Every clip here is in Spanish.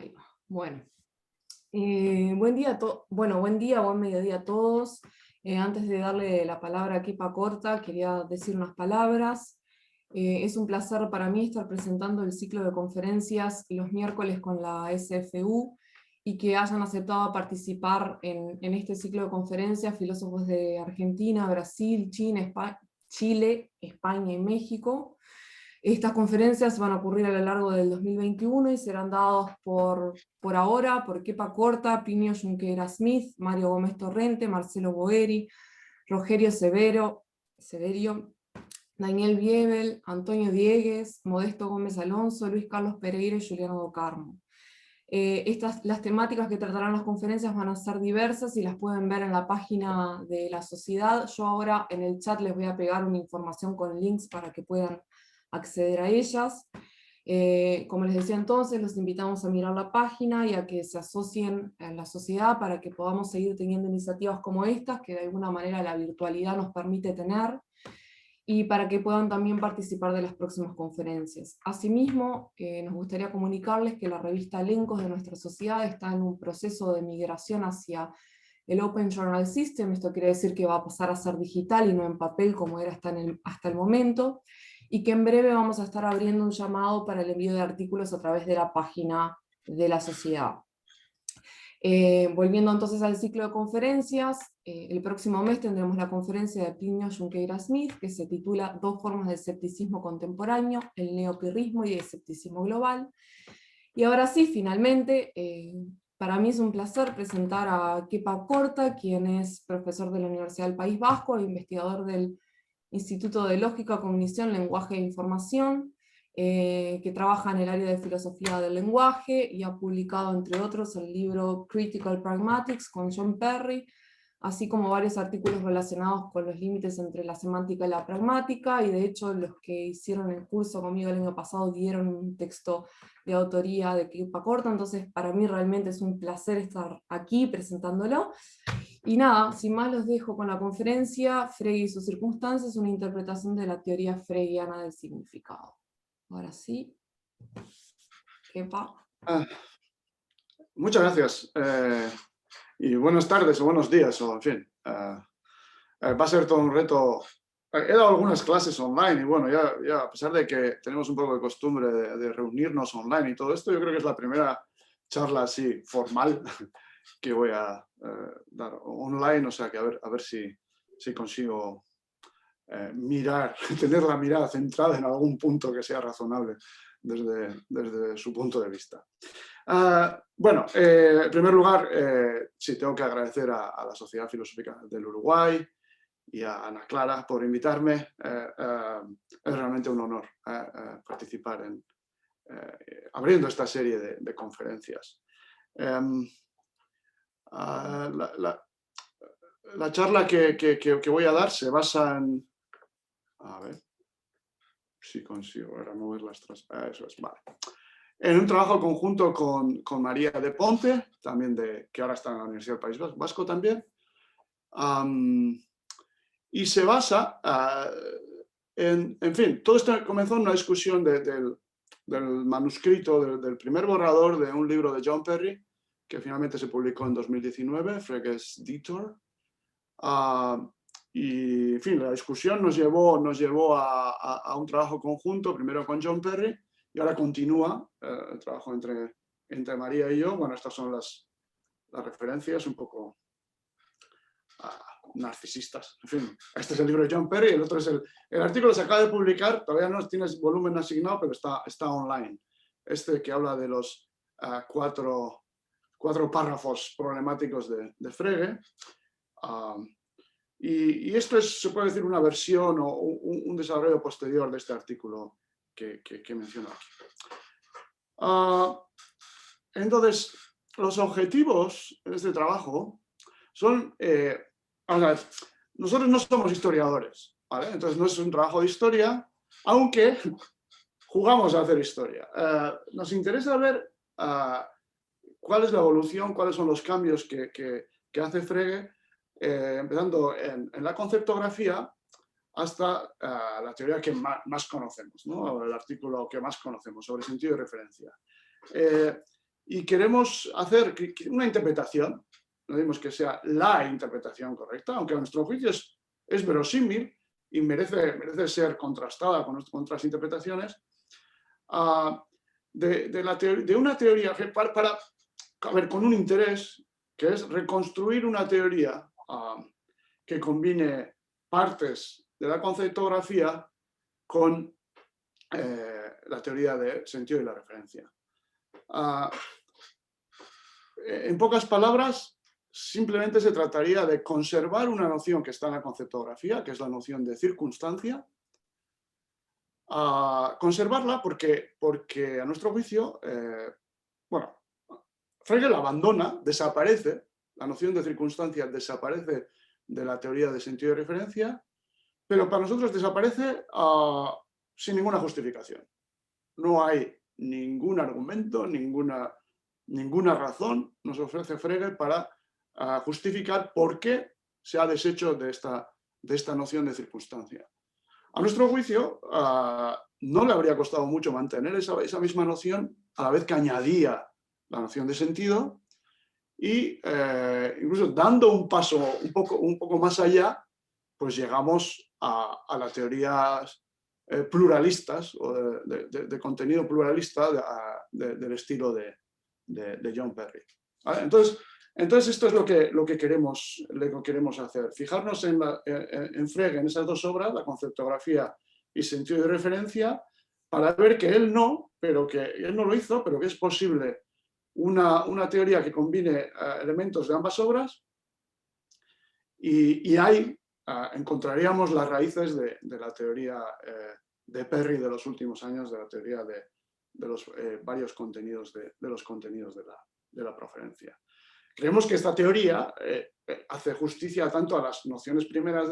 Ahí va. Bueno, buen día, buen mediodía a todos. Antes de darle la palabra a Kepa Corta, quería decir unas palabras. Es un placer para mí estar presentando el ciclo de conferencias los miércoles con la SFU y que hayan aceptado participar en este ciclo de conferencias filósofos de Argentina, Brasil, Chile, España y México. Estas conferencias van a ocurrir a lo largo del 2021 y serán dados por ahora por Kepa Corta, Plinio Junqueira Smith, Mario Gómez Torrente, Marcelo Boeri, Rogerio Severio, Daniel Biebel, Antonio Diegues, Modesto Gómez Alonso, Luis Carlos Pereira y Juliano Do Carmo. Las temáticas que tratarán las conferencias van a ser diversas y las pueden ver en la página de la sociedad. Yo ahora en el chat les voy a pegar una información con links para que puedan acceder a ellas. Como les decía entonces, los invitamos a mirar la página y a que se asocien a la sociedad para que podamos seguir teniendo iniciativas como estas, que de alguna manera la virtualidad nos permite tener, y para que puedan también participar de las próximas conferencias. Asimismo, nos gustaría comunicarles que la revista Elencos de nuestra sociedad está en un proceso de migración hacia el Open Journal System. Esto quiere decir que va a pasar a ser digital y no en papel como era hasta el momento, y que en breve vamos a estar abriendo un llamado para el envío de artículos a través de la página de la sociedad. Volviendo entonces al ciclo de conferencias, el próximo mes tendremos la conferencia de Plinio Junqueira Smith, que se titula Dos formas de escepticismo contemporáneo, el neopirrismo y el escepticismo global. Y ahora sí, finalmente, para mí es un placer presentar a Kepa Corta, quien es profesor de la Universidad del País Vasco e investigador del Instituto de Lógica, Cognición, Lenguaje e Información, que trabaja en el área de filosofía del lenguaje y ha publicado, entre otros, el libro Critical Pragmatics con John Perry, así como varios artículos relacionados con los límites entre la semántica y la pragmática, y de hecho los que hicieron el curso conmigo el año pasado dieron un texto de autoría de Kepa Corta, entonces para mí realmente es un placer estar aquí presentándolo. Y nada, sin más los dejo con la conferencia Frege y sus circunstancias, una interpretación de la teoría fregiana del significado. Ahora sí, Kepa. Muchas gracias. Y buenas tardes o buenos días, o en fin. Va a ser todo un reto. He dado algunas clases online y bueno, ya a pesar de que tenemos un poco de costumbre de reunirnos online y todo esto, yo creo que es la primera charla así formal que voy a dar online, o sea que a ver si consigo tener la mirada centrada en algún punto que sea razonable desde su punto de vista. Bueno, en primer lugar, sí, tengo que agradecer a la Sociedad Filosófica del Uruguay y a Ana Clara por invitarme. Es realmente un honor participar abriendo esta serie de conferencias. La charla que voy a dar se basa en... A ver si consigo ahora mover las tres. Eso es, vale. En un trabajo conjunto con María de Ponte, también que ahora está en la Universidad del País Vasco también. Y se basa en fin, todo esto comenzó en una discusión del manuscrito, del primer borrador de un libro de John Perry, que finalmente se publicó en 2019, Frege's Detour. Y en fin, la discusión nos llevó a un trabajo conjunto, primero con John Perry, y ahora continúa el trabajo entre María y yo. Bueno, estas son las referencias un poco narcisistas. En fin, este es el libro de John Perry, el otro es el artículo se acaba de publicar, todavía no tienes volumen asignado, pero está online. Este que habla de los cuatro párrafos problemáticos de Frege. Y esto se puede decir una versión o un desarrollo posterior de este artículo que menciono aquí. Entonces, los objetivos de este trabajo son... nosotros no somos historiadores, ¿vale? Entonces no es un trabajo de historia, aunque jugamos a hacer historia. Nos interesa ver cuál es la evolución, cuáles son los cambios que hace Frege, empezando en la conceptografía hasta la teoría que más conocemos, ¿no? El artículo que más conocemos sobre sentido y referencia. y queremos hacer una interpretación, no decimos que sea la interpretación correcta, aunque a nuestro juicio es verosímil y merece ser contrastada con otras interpretaciones, de una teoría para a ver, con un interés que es reconstruir una teoría que combine partes de la conceptografía con la teoría del sentido y la referencia. En pocas palabras, simplemente se trataría de conservar una noción que está en la conceptografía, que es la noción de circunstancia, conservarla porque a nuestro juicio, bueno, Frege la abandona, desaparece, la noción de circunstancia desaparece de la teoría de sentido y referencia, pero para nosotros desaparece sin ninguna justificación. No hay ningún argumento, ninguna razón nos ofrece Frege para justificar por qué se ha deshecho de esta noción de circunstancia. A nuestro juicio, no le habría costado mucho mantener esa misma noción a la vez que añadía la noción de sentido y incluso dando un paso un poco más allá, pues llegamos a las teorías pluralistas o de contenido pluralista del estilo de John Perry. ¿Vale? Entonces esto es lo que queremos hacer, fijarnos en Frege, en esas dos obras, la conceptografía y sentido de referencia, para ver que él no lo hizo, pero que es posible una teoría que combine elementos de ambas obras y ahí encontraríamos las raíces de la teoría de Perry de los últimos años, de la teoría de los varios contenidos de la proferencia. Creemos que esta teoría hace justicia tanto a las nociones primeras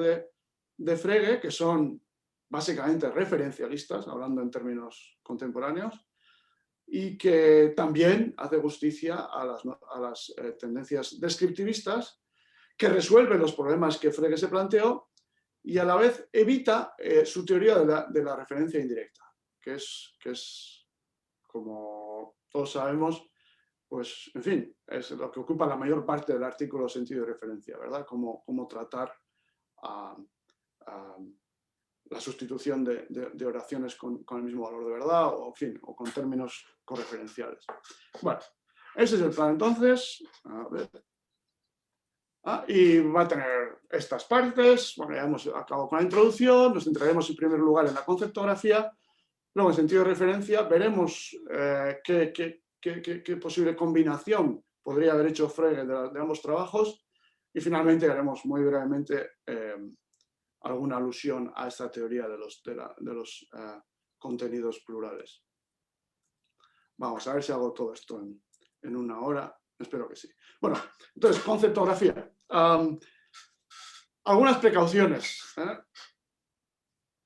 de Frege, que son básicamente referencialistas, hablando en términos contemporáneos, y que también hace justicia a las tendencias descriptivistas, que resuelven los problemas que Frege se planteó y a la vez evita su teoría de la referencia indirecta, que es, como todos sabemos, pues, en fin, es lo que ocupa la mayor parte del artículo sentido de referencia, ¿verdad? Cómo tratar la sustitución de oraciones con el mismo valor de verdad, o, en fin, o con términos correferenciales. Bueno, ese es el plan entonces. A ver. Y va a tener estas partes. Bueno, ya hemos acabado con la introducción, nos centraremos en primer lugar en la conceptografía, luego en sentido de referencia, veremos qué posible combinación podría haber hecho Frege de ambos trabajos y finalmente haremos muy brevemente alguna alusión a esta teoría de los contenidos plurales. Vamos a ver si hago todo esto en una hora. Espero que sí. Bueno, entonces, conceptografía. Algunas precauciones.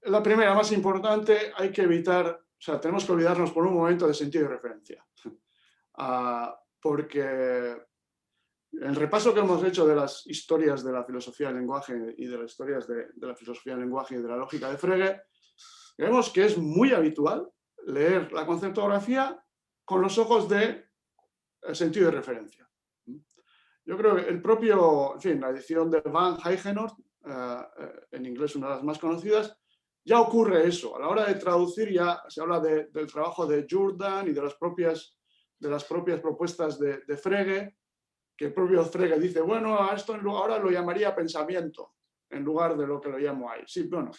La primera, más importante, hay que evitar, tenemos que olvidarnos por un momento de sentido de referencia. Porque el repaso que hemos hecho de las historias de la filosofía del lenguaje y de las historias de la filosofía del lenguaje y de la lógica de Frege, vemos que es muy habitual leer la conceptografía con los ojos de sentido de referencia. Yo creo que el propio, en fin, la edición de Van Heijenoort, en inglés una de las más conocidas, ya ocurre eso. A la hora de traducir ya se habla del trabajo de Jourdan y de las propias propuestas de Frege, que el propio Frege dice, bueno, a esto ahora lo llamaría pensamiento, en lugar de lo que lo llamo ahí. Sí, bueno,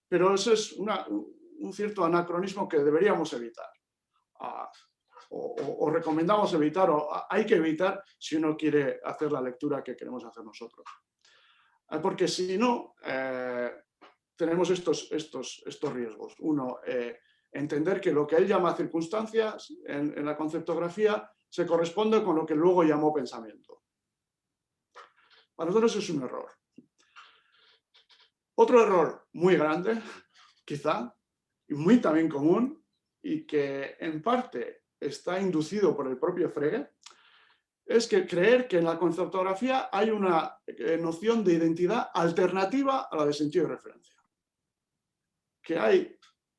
pero eso es un cierto anacronismo que deberíamos evitar. O recomendamos evitar, o hay que evitar si uno quiere hacer la lectura que queremos hacer nosotros. Porque si no, tenemos estos riesgos. Uno, entender que lo que él llama circunstancias en la conceptografía se corresponde con lo que luego llamó pensamiento. Para nosotros es un error. Otro error muy grande, quizá, y muy también común, y que en parte está inducido por el propio Frege, es que creer que en la conceptografía hay una noción de identidad alternativa a la de sentido de referencia. Que hay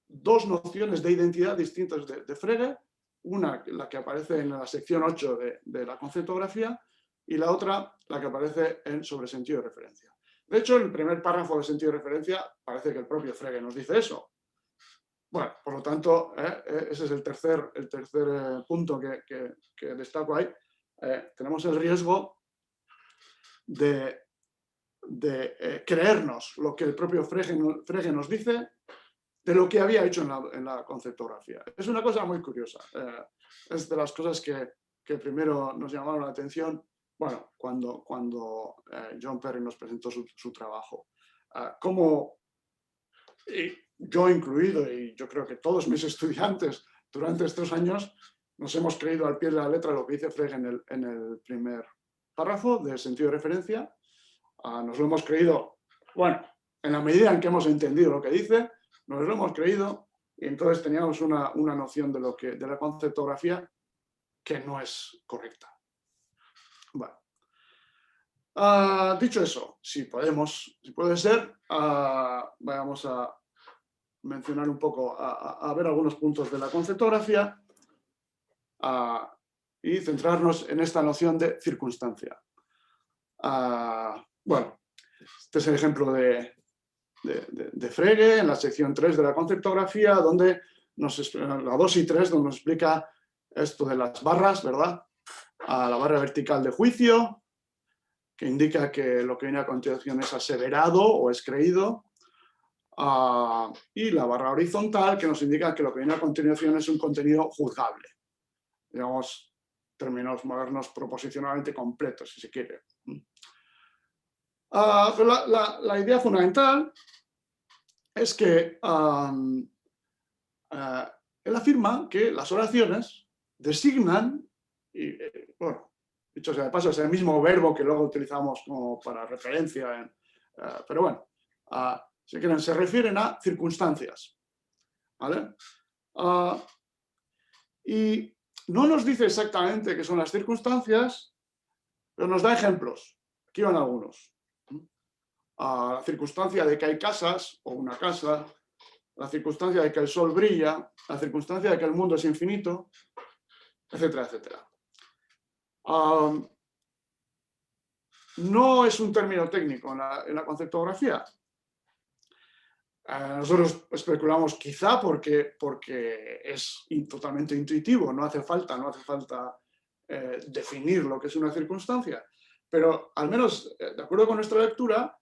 dos nociones de identidad distintas de Frege, una, la que aparece en la sección 8 de la conceptografía, y la otra, la que aparece sobre sentido de referencia. De hecho, el primer párrafo de sentido de referencia parece que el propio Frege nos dice eso. Bueno, por lo tanto, ese es el tercer punto que destaco ahí. Tenemos el riesgo de creernos lo que el propio Frege nos dice de lo que había hecho en la conceptografía. Es una cosa muy curiosa. Es de las cosas que primero nos llamaron la atención, bueno, cuando John Perry nos presentó su trabajo. Cómo yo incluido, y yo creo que todos mis estudiantes durante estos años, nos hemos creído al pie de la letra lo que dice Frege en el primer párrafo de sentido de referencia. Nos lo hemos creído, bueno, en la medida en que hemos entendido lo que dice, nos lo hemos creído, y entonces teníamos una noción de la conceptografía que no es correcta. Bueno. Dicho eso, si puede ser, vamos a mencionar un poco, a ver algunos puntos de la conceptografía y centrarnos en esta noción de circunstancia. Bueno, este es el ejemplo de Frege en la sección 3 de la conceptografía, donde la 2 y 3, donde nos explica esto de las barras, ¿verdad? La barra vertical de juicio, que indica que lo que viene a continuación es aseverado o es creído, y la barra horizontal, que nos indica que lo que viene a continuación es un contenido juzgable. Digamos, términos modernos proposicionalmente completos, si se quiere. Pero la idea fundamental es que él afirma que las oraciones designan, y bueno, dicho sea de paso, es el mismo verbo que luego utilizamos como para referencia, pero bueno, si quieren, se refieren a circunstancias, ¿vale? Y no nos dice exactamente qué son las circunstancias, pero nos da ejemplos. Aquí van algunos. La circunstancia de que hay casas o una casa, la circunstancia de que el sol brilla, la circunstancia de que el mundo es infinito, etcétera, etcétera. No es un término técnico en la conceptografía. Nosotros especulamos quizá porque es totalmente intuitivo, no hace falta definir lo que es una circunstancia. Pero al menos, de acuerdo con nuestra lectura,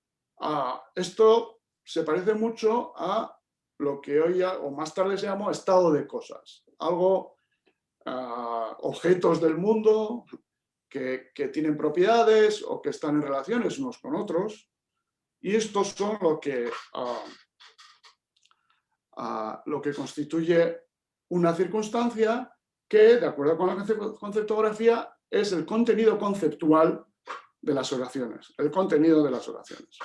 esto se parece mucho a lo que hoy o más tarde se llamó estado de cosas. Algo, objetos del mundo que tienen propiedades o que están en relaciones unos con otros. Y estos son lo que constituye una circunstancia que, de acuerdo con la conceptografía, es el contenido conceptual de las oraciones, el contenido de las oraciones.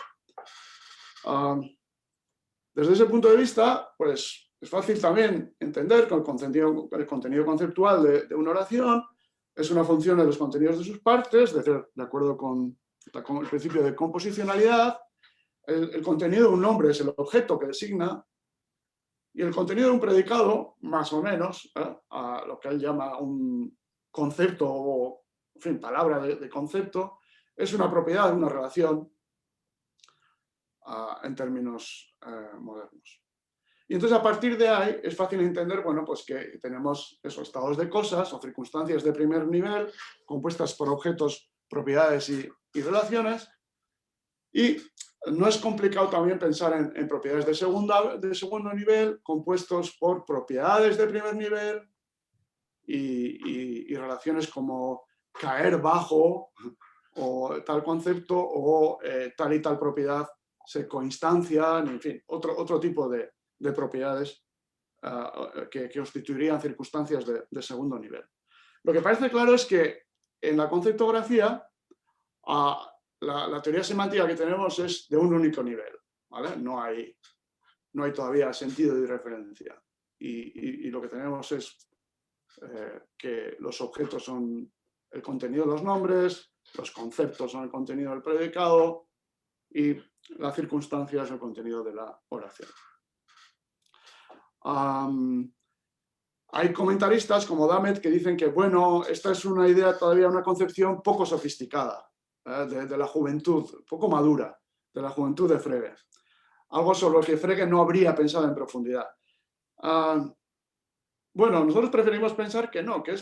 Desde ese punto de vista, pues es fácil también entender que el contenido conceptual de una oración es una función de los contenidos de sus partes, de acuerdo con el principio de composicionalidad. El contenido de un nombre es el objeto que designa, y el contenido de un predicado, más o menos, a lo que él llama un concepto o, en fin, palabra de concepto, es una propiedad, una relación en términos modernos. Y entonces, a partir de ahí, es fácil entender, bueno, pues que tenemos esos estados de cosas o circunstancias de primer nivel, compuestas por objetos, propiedades y relaciones, y no es complicado también pensar en propiedades de segundo nivel, compuestos por propiedades de primer nivel y relaciones como caer bajo o tal concepto o tal y tal propiedad se coinstancian, en fin, otro tipo de propiedades que constituirían circunstancias de segundo nivel. Lo que parece claro es que en la conceptografía la teoría semántica que tenemos es de un único nivel, ¿vale? No hay todavía sentido de referencia. Y lo que tenemos es que los objetos son el contenido de los nombres, los conceptos son el contenido del predicado y la circunstancia es el contenido de la oración. hay comentaristas como Dammett que dicen que, bueno, esta es una idea, todavía una concepción poco sofisticada de la juventud, poco madura, de la juventud de Frege. Algo sobre lo que Frege no habría pensado en profundidad. Bueno, nosotros preferimos pensar que no, que es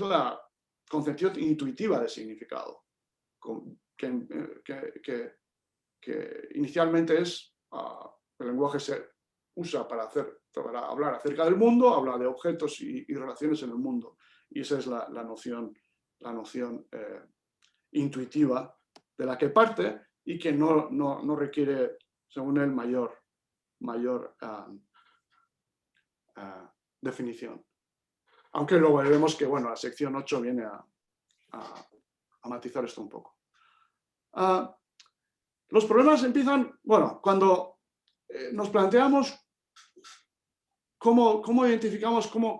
la concepción intuitiva de significado, que inicialmente es el lenguaje se usa para hablar acerca del mundo, habla de objetos y relaciones en el mundo. Y esa es la noción intuitiva de la que parte y que no requiere, según él, mayor definición. Aunque luego veremos que, bueno, la sección 8 viene a matizar esto un poco. Los problemas empiezan, bueno, cuando nos planteamos cómo identificamos, cómo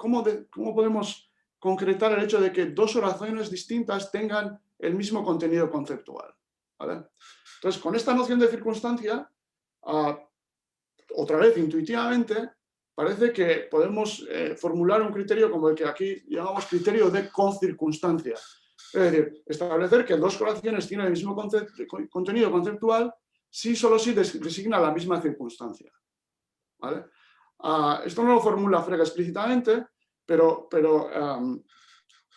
podemos concretar el hecho de que dos oraciones distintas tengan el mismo contenido conceptual, ¿vale? Entonces, con esta noción de circunstancia, otra vez intuitivamente, parece que podemos formular un criterio como el que aquí llamamos criterio de concircunstancia. Es decir, establecer que dos oraciones tienen el mismo contenido conceptual si solo si designa la misma circunstancia, ¿vale? Esto no lo formula Frege explícitamente, pero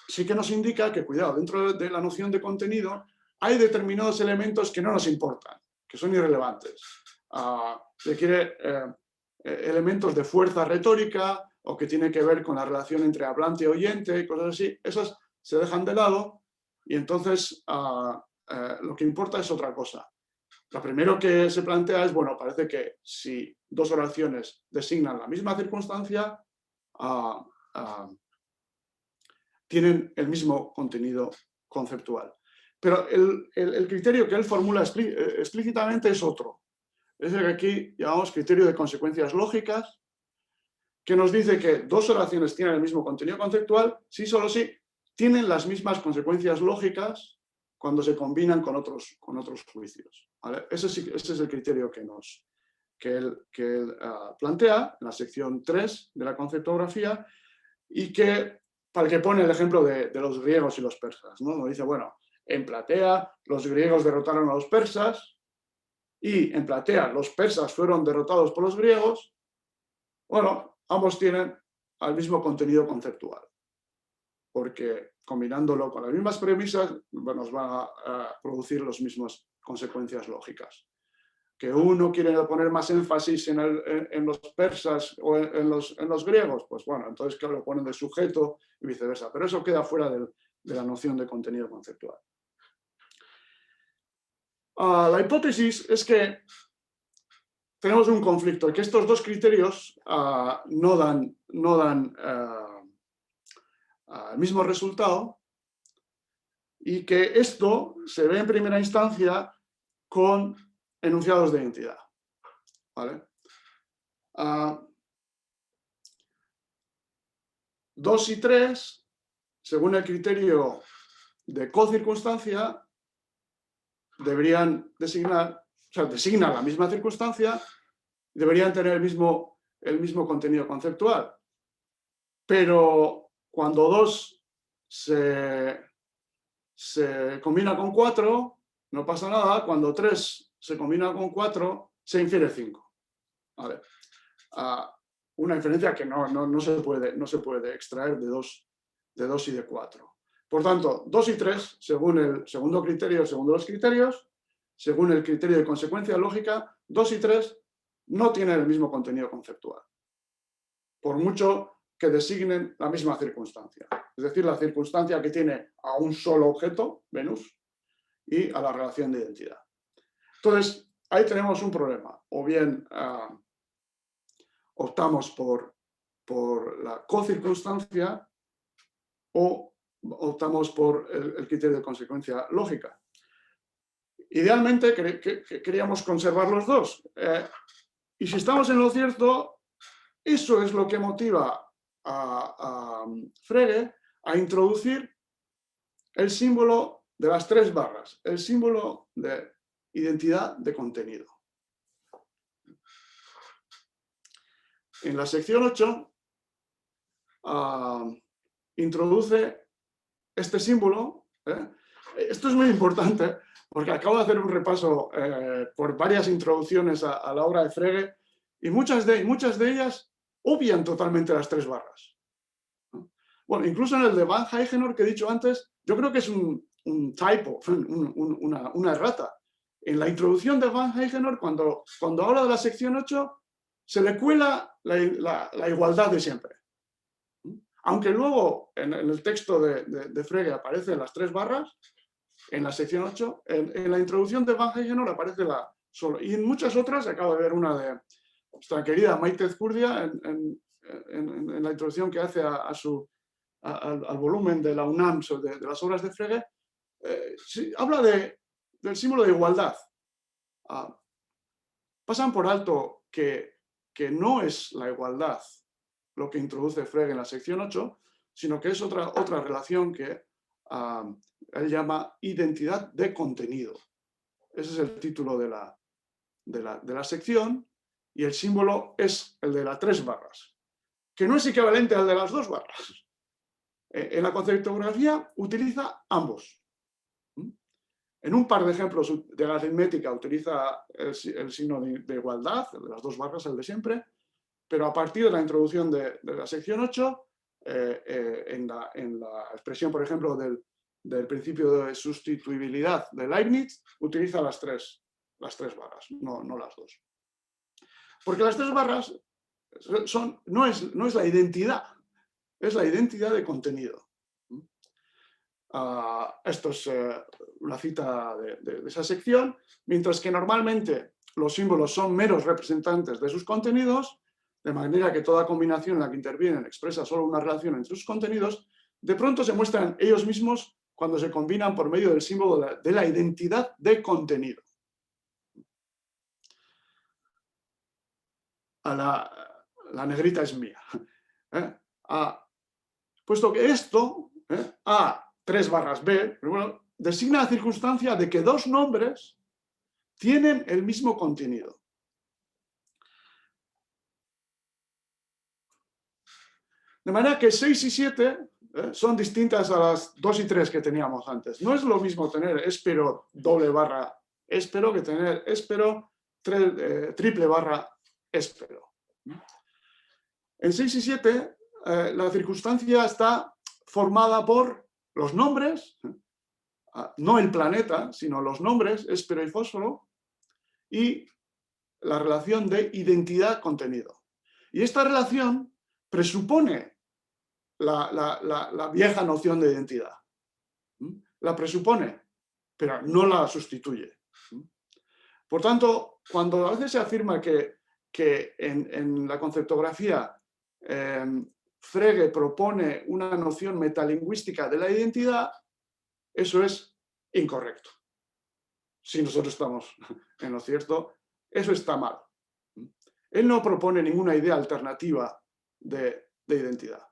sí que nos indica que, cuidado, dentro de la noción de contenido hay determinados elementos que no nos importan, que son irrelevantes. Requiere elementos de fuerza retórica o que tiene que ver con la relación entre hablante y oyente, cosas así. Esos se dejan de lado y entonces lo que importa es otra cosa. Lo primero que se plantea es, bueno, parece que si dos oraciones designan la misma circunstancia, tienen el mismo contenido conceptual. Pero el criterio que él formula explícitamente es otro. Es el que aquí llamamos criterio de consecuencias lógicas, que nos dice que dos oraciones tienen el mismo contenido conceptual si solo si tienen las mismas consecuencias lógicas cuando se combinan con otros juicios, ¿vale? Ese es el criterio que él plantea en la sección 3 de la conceptografía y para el que pone el ejemplo de los griegos y los persas, ¿no? Nos dice, bueno, en Platea los griegos derrotaron a los persas y en Platea los persas fueron derrotados por los griegos. Bueno, ambos tienen el mismo contenido conceptual, porque combinándolo con las mismas premisas nos van a producir las mismas consecuencias lógicas. Que uno quiere poner más énfasis en los persas o en los griegos, pues bueno, entonces claro, lo ponen de sujeto y viceversa, pero eso queda fuera de la noción de contenido conceptual. La hipótesis es que tenemos un conflicto, que estos dos criterios no dan el mismo resultado y que esto se ve en primera instancia con enunciados de identidad, ¿vale? 2 y 3, según el criterio de cocircunstancia, deberían designan la misma circunstancia y deberían tener el mismo contenido conceptual. Pero cuando 2 se combina con 4, no pasa nada. Cuando 3 se combina con 4, se infiere 5. ¿Vale? Una inferencia que no se puede extraer de 2 y de 4. Por tanto, 2 y 3, según el segundo criterio, segundo los criterios, según el criterio de consecuencia lógica, 2 y 3 no tienen el mismo contenido conceptual, por mucho que designen la misma circunstancia. Es decir, la circunstancia que tiene a un solo objeto, Venus, y a la relación de identidad. Entonces, ahí tenemos un problema. O bien optamos por la cocircunstancia o optamos por el criterio de consecuencia lógica. Idealmente queríamos conservar los dos. Y si estamos en lo cierto, eso es lo que motiva a Frege a introducir el símbolo de las 3 barras, el símbolo de identidad de contenido. En la sección 8 introduce este símbolo. Esto es muy importante porque acabo de hacer un repaso por varias introducciones a la obra de Frege y muchas de ellas obvian totalmente las 3 barras. Bueno, incluso en el de Van Heijenor que he dicho antes, yo creo que es un typo, una errata. En la introducción de Van Heijenor, cuando habla de la sección 8, se le cuela la igualdad de siempre. Aunque luego en el texto de Frege aparecen las 3 barras, en la sección 8, en la introducción de Van Heijenor aparece la solo. Y en muchas otras, acabo de ver una de nuestra querida Maite Ezcurdia, en la introducción que hace al volumen de la UNAM de las obras de Frege, habla del símbolo de igualdad. Pasan por alto que no es la igualdad lo que introduce Frege en la sección 8, sino que es otra relación que él llama identidad de contenido. Ese es el título de la sección, y el símbolo es el de las 3 barras, que no es equivalente al de las 2 barras. En la conceptografía utiliza ambos. En un par de ejemplos de la aritmética utiliza el signo de igualdad, el de las 2 barras, el de siempre, pero a partir de la introducción de la sección 8, en la expresión, por ejemplo, del principio de sustituibilidad de Leibniz, utiliza las tres barras, no las 2. Porque las 3 barras no es la identidad, es la identidad de contenido. Esto es una cita de esa sección, mientras que normalmente los símbolos son meros representantes de sus contenidos, de manera que toda combinación en la que intervienen expresa solo una relación entre sus contenidos, de pronto se muestran ellos mismos cuando se combinan por medio del símbolo de la identidad de contenido. La negrita es mía. Puesto que esto, A 3 barras B, bueno, designa la circunstancia de que 2 nombres tienen el mismo contenido. De manera que 6 y 7 son distintas a las 2 y 3 que teníamos antes. No es lo mismo tener éspero doble barra éspero que tener éspero triple barra éspero. En 6 y 7 la circunstancia está formada por los nombres, no el planeta, sino los nombres, éspero y fósforo, y la relación de identidad-contenido. Y esta relación presupone la vieja noción de identidad. La presupone, pero no la sustituye. Por tanto, cuando a veces se afirma que en la conceptografía Frege propone una noción metalingüística de la identidad, eso es incorrecto. Si nosotros estamos en lo cierto, eso está mal. Él no propone ninguna idea alternativa de identidad.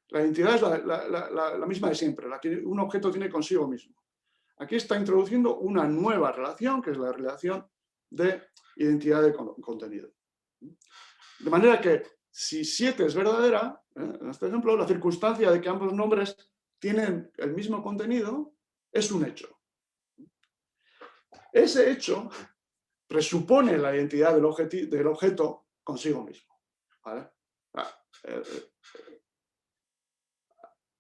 La identidad es la misma de siempre, la que un objeto tiene consigo mismo. Aquí está introduciendo una nueva relación, que es la relación de identidad de contenido. De manera que, si 7 es verdadera, en este ejemplo, la circunstancia de que ambos nombres tienen el mismo contenido es un hecho. Ese hecho presupone la identidad del objeto consigo mismo. ¿Vale?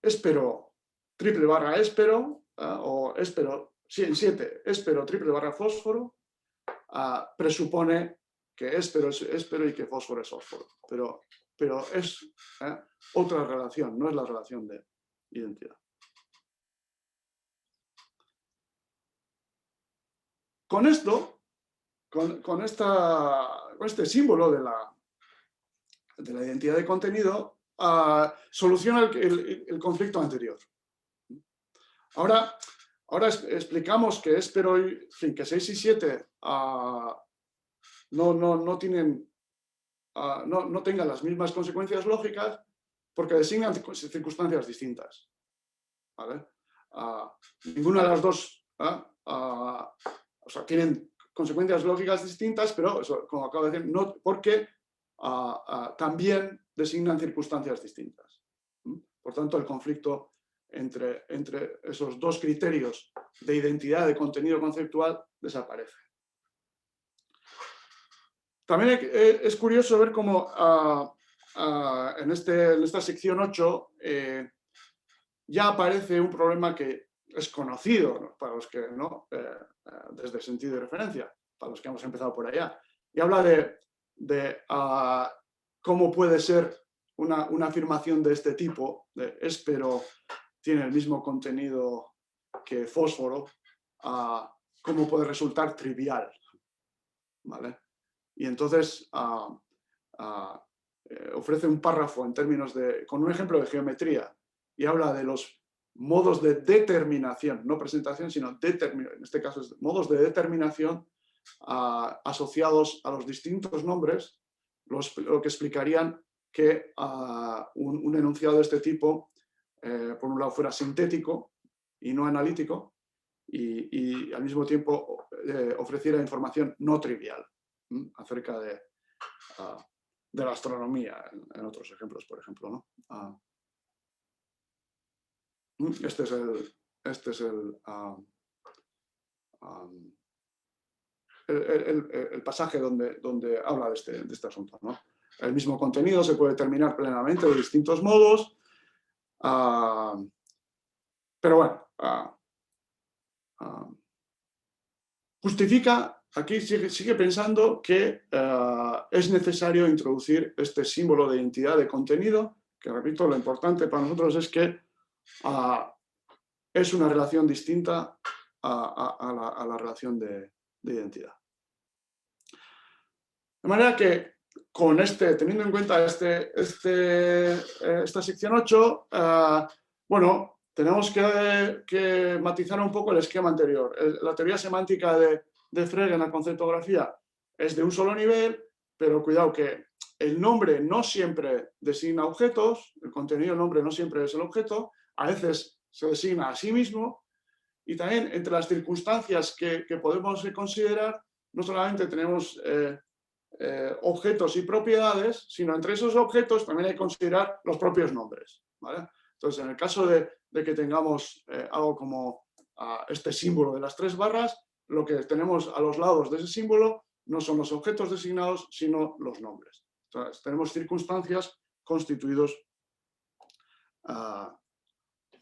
Éspero triple barra éspero, o éspero, sí, en 7, éspero triple barra fósforo, presupone que éspero es éspero y que fósforo es fósforo. Pero es otra relación, no es la relación de identidad. Con esto, con este símbolo de la identidad de contenido, soluciona el conflicto anterior. Ahora explicamos que éspero, en fin, que 6 y 7 no tengan las mismas consecuencias lógicas porque designan circunstancias distintas. ¿Vale? Ninguna de las dos o sea, tienen consecuencias lógicas distintas, pero eso, como acabo de decir, no, porque también designan circunstancias distintas. Por tanto, el conflicto entre esos dos criterios de identidad de contenido conceptual desaparece. También es curioso ver cómo en esta sección 8 ya aparece un problema que es conocido, ¿no?, para los que no, desde el sentido de referencia, para los que hemos empezado por allá, y habla de cómo puede ser una afirmación de este tipo, de éspero tiene el mismo contenido que fósforo, cómo puede resultar trivial, ¿vale? Y entonces ofrece un párrafo en términos con un ejemplo de geometría, y habla de los modos de determinación, no presentación, sino en este caso es modos de determinación asociados a los distintos nombres, lo que explicarían que un enunciado de este tipo, por un lado, fuera sintético y no analítico, y al mismo tiempo ofreciera información no trivial acerca de la astronomía, en otros ejemplos, por ejemplo, ¿no? Este es el pasaje donde habla de este asunto, ¿no? El mismo contenido se puede determinar plenamente de distintos modos, pero bueno, justifica, aquí sigue pensando que es necesario introducir este símbolo de identidad de contenido, que repito, lo importante para nosotros es que es una relación distinta a la relación de identidad. De manera que, teniendo en cuenta esta sección 8, bueno, tenemos que matizar un poco el esquema anterior. La teoría semántica de Frege en la conceptografía es de un solo nivel, pero cuidado que el nombre no siempre designa objetos, el contenido del nombre no siempre es el objeto, a veces se designa a sí mismo, y también entre las circunstancias que podemos considerar, no solamente tenemos objetos y propiedades, sino entre esos objetos también hay que considerar los propios nombres, ¿vale? Entonces, en el caso de que tengamos algo como este símbolo de las 3 barras, lo que tenemos a los lados de ese símbolo no son los objetos designados, sino los nombres. Entonces, tenemos circunstancias constituidos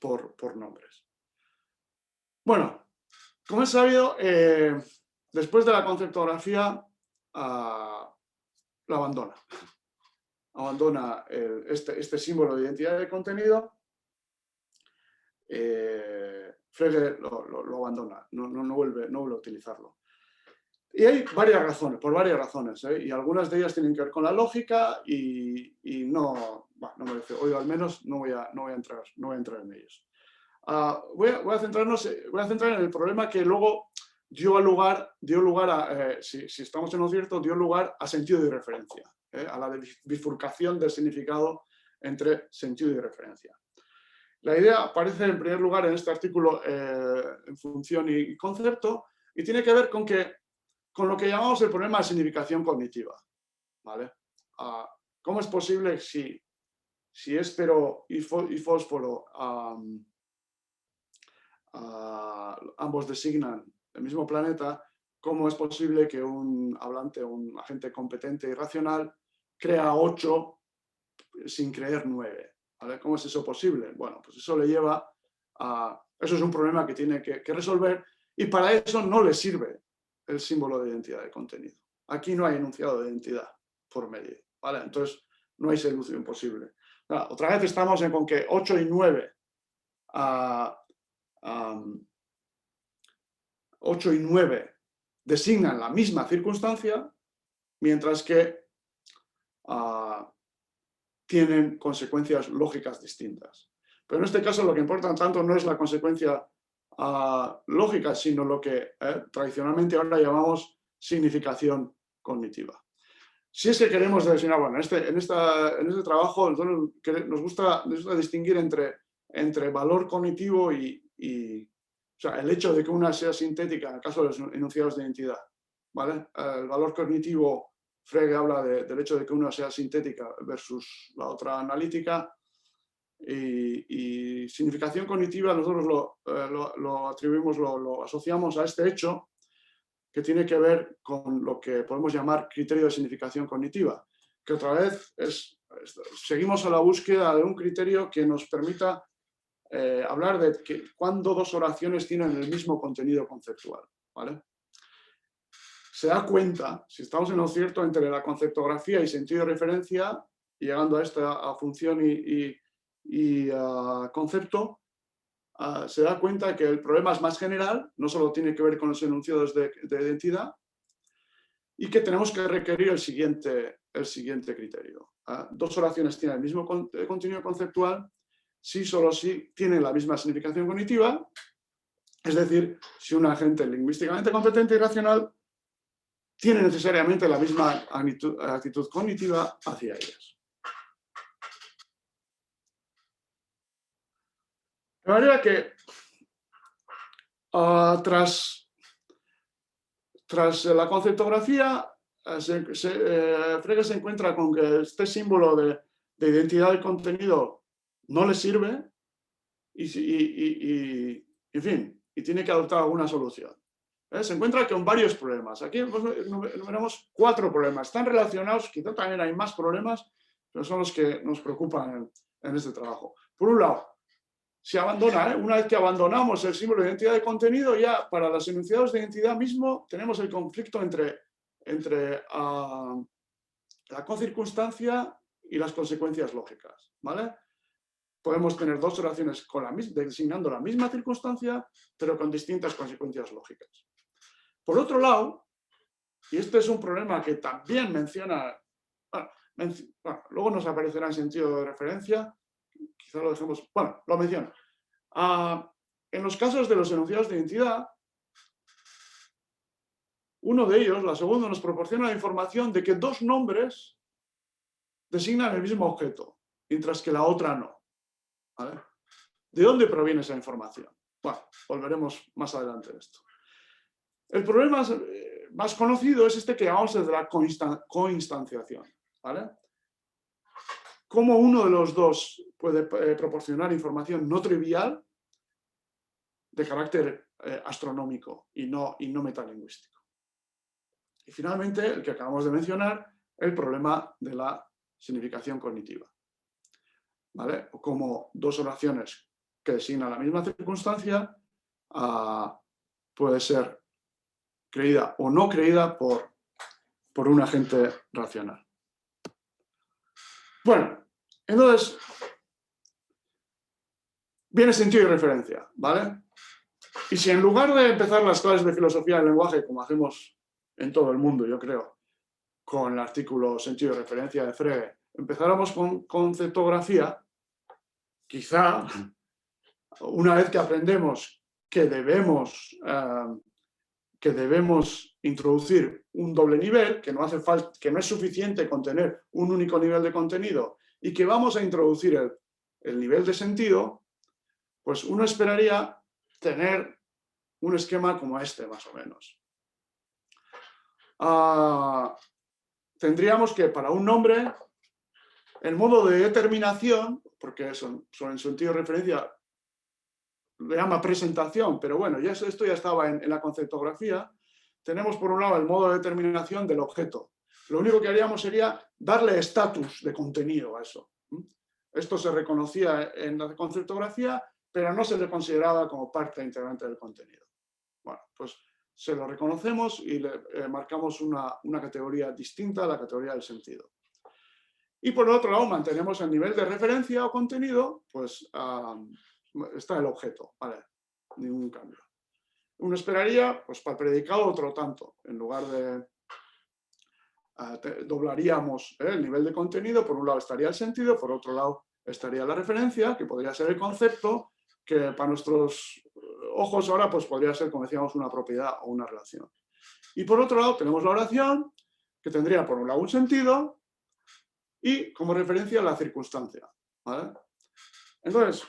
por nombres. Bueno, como es sabido, después de la conceptografía, lo abandona. Abandona este símbolo de identidad de contenido. Frege lo abandona, no vuelve a utilizarlo. Y hay varias razones, por varias razones, y algunas de ellas tienen que ver con la lógica y no merece, hoy al menos no voy a entrar en ellos. Voy a centrar en el problema que luego dio lugar a, si estamos en lo cierto, dio lugar a sentido y referencia, a la bifurcación del significado entre sentido y referencia. La idea aparece en primer lugar en este artículo en función y concepto, y tiene que ver con lo que llamamos el problema de significación cognitiva, ¿vale? ¿Cómo es posible si éspero y fósforo ambos designan el mismo planeta, cómo es posible que un hablante, un agente competente y racional, crea 8 sin creer 9? ¿Vale? ¿Cómo es eso posible? Bueno, pues eso le lleva a... Eso es un problema que tiene que resolver, y para eso no le sirve el símbolo de identidad de contenido. Aquí no hay enunciado de identidad por medio, ¿vale? Entonces no hay solución posible. Otra vez estamos con que 8 y 9 8 y 9 designan la misma circunstancia, mientras que tienen consecuencias lógicas distintas. Pero en este caso lo que importa tanto no es la consecuencia lógica, sino lo que tradicionalmente ahora llamamos significación cognitiva. Si es que queremos designar, bueno, en este trabajo nos gusta distinguir entre valor cognitivo o sea, el hecho de que una sea sintética en el caso de los enunciados de identidad, ¿vale? El valor cognitivo, Frege habla del hecho de que una sea sintética versus la otra analítica. Y significación cognitiva nosotros lo atribuimos, lo asociamos a este hecho que tiene que ver con lo que podemos llamar criterio de significación cognitiva, que otra vez seguimos a la búsqueda de un criterio que nos permita hablar de cuándo dos oraciones tienen el mismo contenido conceptual, ¿vale? Se da cuenta, si estamos en lo cierto entre la conceptografía y sentido de referencia, llegando a esta función y concepto, se da cuenta que el problema es más general, no solo tiene que ver con los enunciados de identidad, y que tenemos que requerir el siguiente criterio. Dos oraciones tienen el mismo contenido conceptual si solo si tienen la misma significación cognitiva, es decir, si un agente lingüísticamente competente y racional tiene necesariamente la misma actitud cognitiva hacia ellas. De manera que tras la conceptografía, Frege se encuentra con que este símbolo de identidad del contenido no le sirve en fin, y tiene que adoptar alguna solución. Se encuentra con varios problemas. Aquí enumeramos 4 problemas. Están relacionados, quizá también hay más problemas, pero son los que nos preocupan en este trabajo. Por un lado, se abandona, una vez que abandonamos el símbolo de identidad de contenido, ya para los enunciados de identidad mismo tenemos el conflicto entre la concircunstancia y las consecuencias lógicas, ¿vale? Podemos tener dos oraciones designando la misma circunstancia, pero con distintas consecuencias lógicas. Por otro lado, y este es un problema que también menciona, luego nos aparecerá en sentido de referencia, quizá lo dejemos, bueno, lo menciona. En los casos de los enunciados de identidad, uno de ellos, la segunda, nos proporciona la información de que dos nombres designan el mismo objeto, mientras que la otra no. ¿Vale? ¿De dónde proviene esa información? Bueno, volveremos más adelante a esto. El problema más conocido es este que llamamos el de la coinstanciación. ¿Vale? Cómo uno de los dos puede proporcionar información no trivial de carácter astronómico y no metalingüístico. Y finalmente, el que acabamos de mencionar, el problema de la significación cognitiva. ¿Vale? Como dos oraciones que designan la misma circunstancia puede ser creída o no creída por un agente racional. Bueno, entonces viene sentido y referencia, ¿vale? Y si en lugar de empezar las clases de filosofía del lenguaje, como hacemos en todo el mundo, yo creo, con el artículo Sentido y referencia de Frege, empezáramos con conceptografía, quizá una vez que aprendemos que debemos introducir un doble nivel, que no es suficiente con tener un único nivel de contenido y que vamos a introducir el nivel de sentido, pues uno esperaría tener un esquema como este, más o menos. Tendríamos que, para un nombre, el modo de determinación, porque eso, en sentido de referencia, le llama presentación, pero bueno, esto ya estaba en la conceptografía. Tenemos por un lado el modo de determinación del objeto. Lo único que haríamos sería darle estatus de contenido a eso. Esto se reconocía en la conceptografía, pero no se le consideraba como parte integrante del contenido. Bueno, pues se lo reconocemos y le marcamos una categoría distinta a la categoría del sentido. Y por otro lado, mantenemos el nivel de referencia o contenido, pues está el objeto, ¿vale? Ningún cambio. Uno esperaría, pues para el predicado otro tanto. En lugar de doblaríamos el nivel de contenido, por un lado estaría el sentido, por otro lado estaría la referencia, que podría ser el concepto, que para nuestros ojos ahora pues podría ser, como decíamos, una propiedad o una relación. Y por otro lado tenemos la oración, que tendría por un lado un sentido y como referencia la circunstancia, ¿vale? Entonces,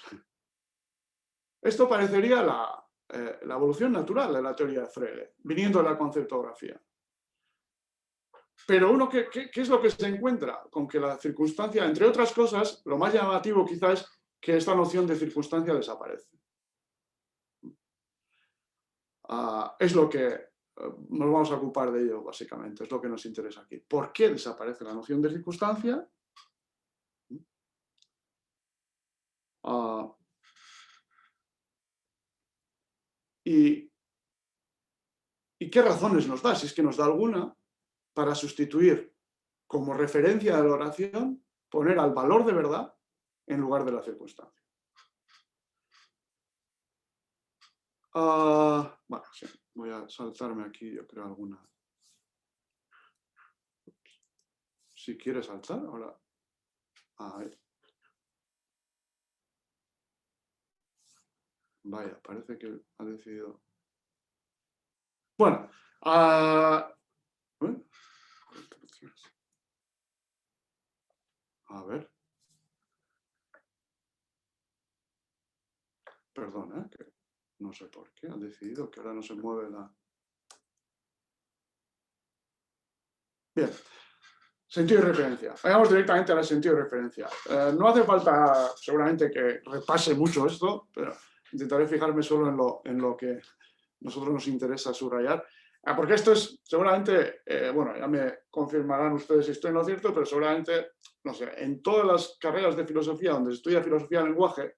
esto parecería la evolución natural de la teoría de Frege, viniendo de la conceptografía. Pero uno, ¿qué es lo que se encuentra? Con que la circunstancia, entre otras cosas, lo más llamativo quizás es que esta noción de circunstancia desaparece. Es lo que nos vamos a ocupar de ello, básicamente, es lo que nos interesa aquí. ¿Por qué desaparece la noción de circunstancia? ¿Y qué razones nos da? Si es que nos da alguna, para sustituir como referencia de la oración, poner al valor de verdad en lugar de la circunstancia. Bueno, sí, voy a saltarme aquí, yo creo, alguna. Si quiere saltar, ahora. A ver. Vaya, parece que ha decidido. Bueno, a ver. Perdón, que no sé por qué ha decidido que ahora no se mueve la. Bien. Sentido de referencia. Vayamos directamente al sentido de referencia. No hace falta, seguramente, que repase mucho esto, pero intentaré fijarme solo en lo que a nosotros nos interesa subrayar. Porque esto es, seguramente, bueno, ya me confirmarán ustedes si estoy en lo cierto, pero seguramente, no sé, en todas las carreras de filosofía donde se estudia filosofía del lenguaje,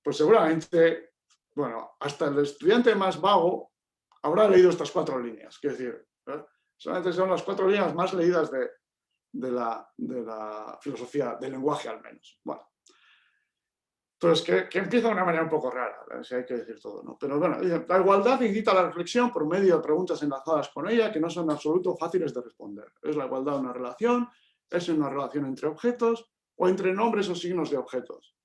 pues seguramente, bueno, hasta el estudiante más vago habrá leído estas 4 líneas. Quiero decir, solamente son las 4 líneas más leídas de la filosofía del lenguaje, al menos. Bueno. Entonces, que empieza de una manera un poco rara, si hay que decir todo, ¿no? Pero bueno, la igualdad incita a la reflexión por medio de preguntas enlazadas con ella que no son en absoluto fáciles de responder. ¿Es la igualdad una relación? ¿Es una relación entre objetos? ¿O entre nombres o signos de objetos?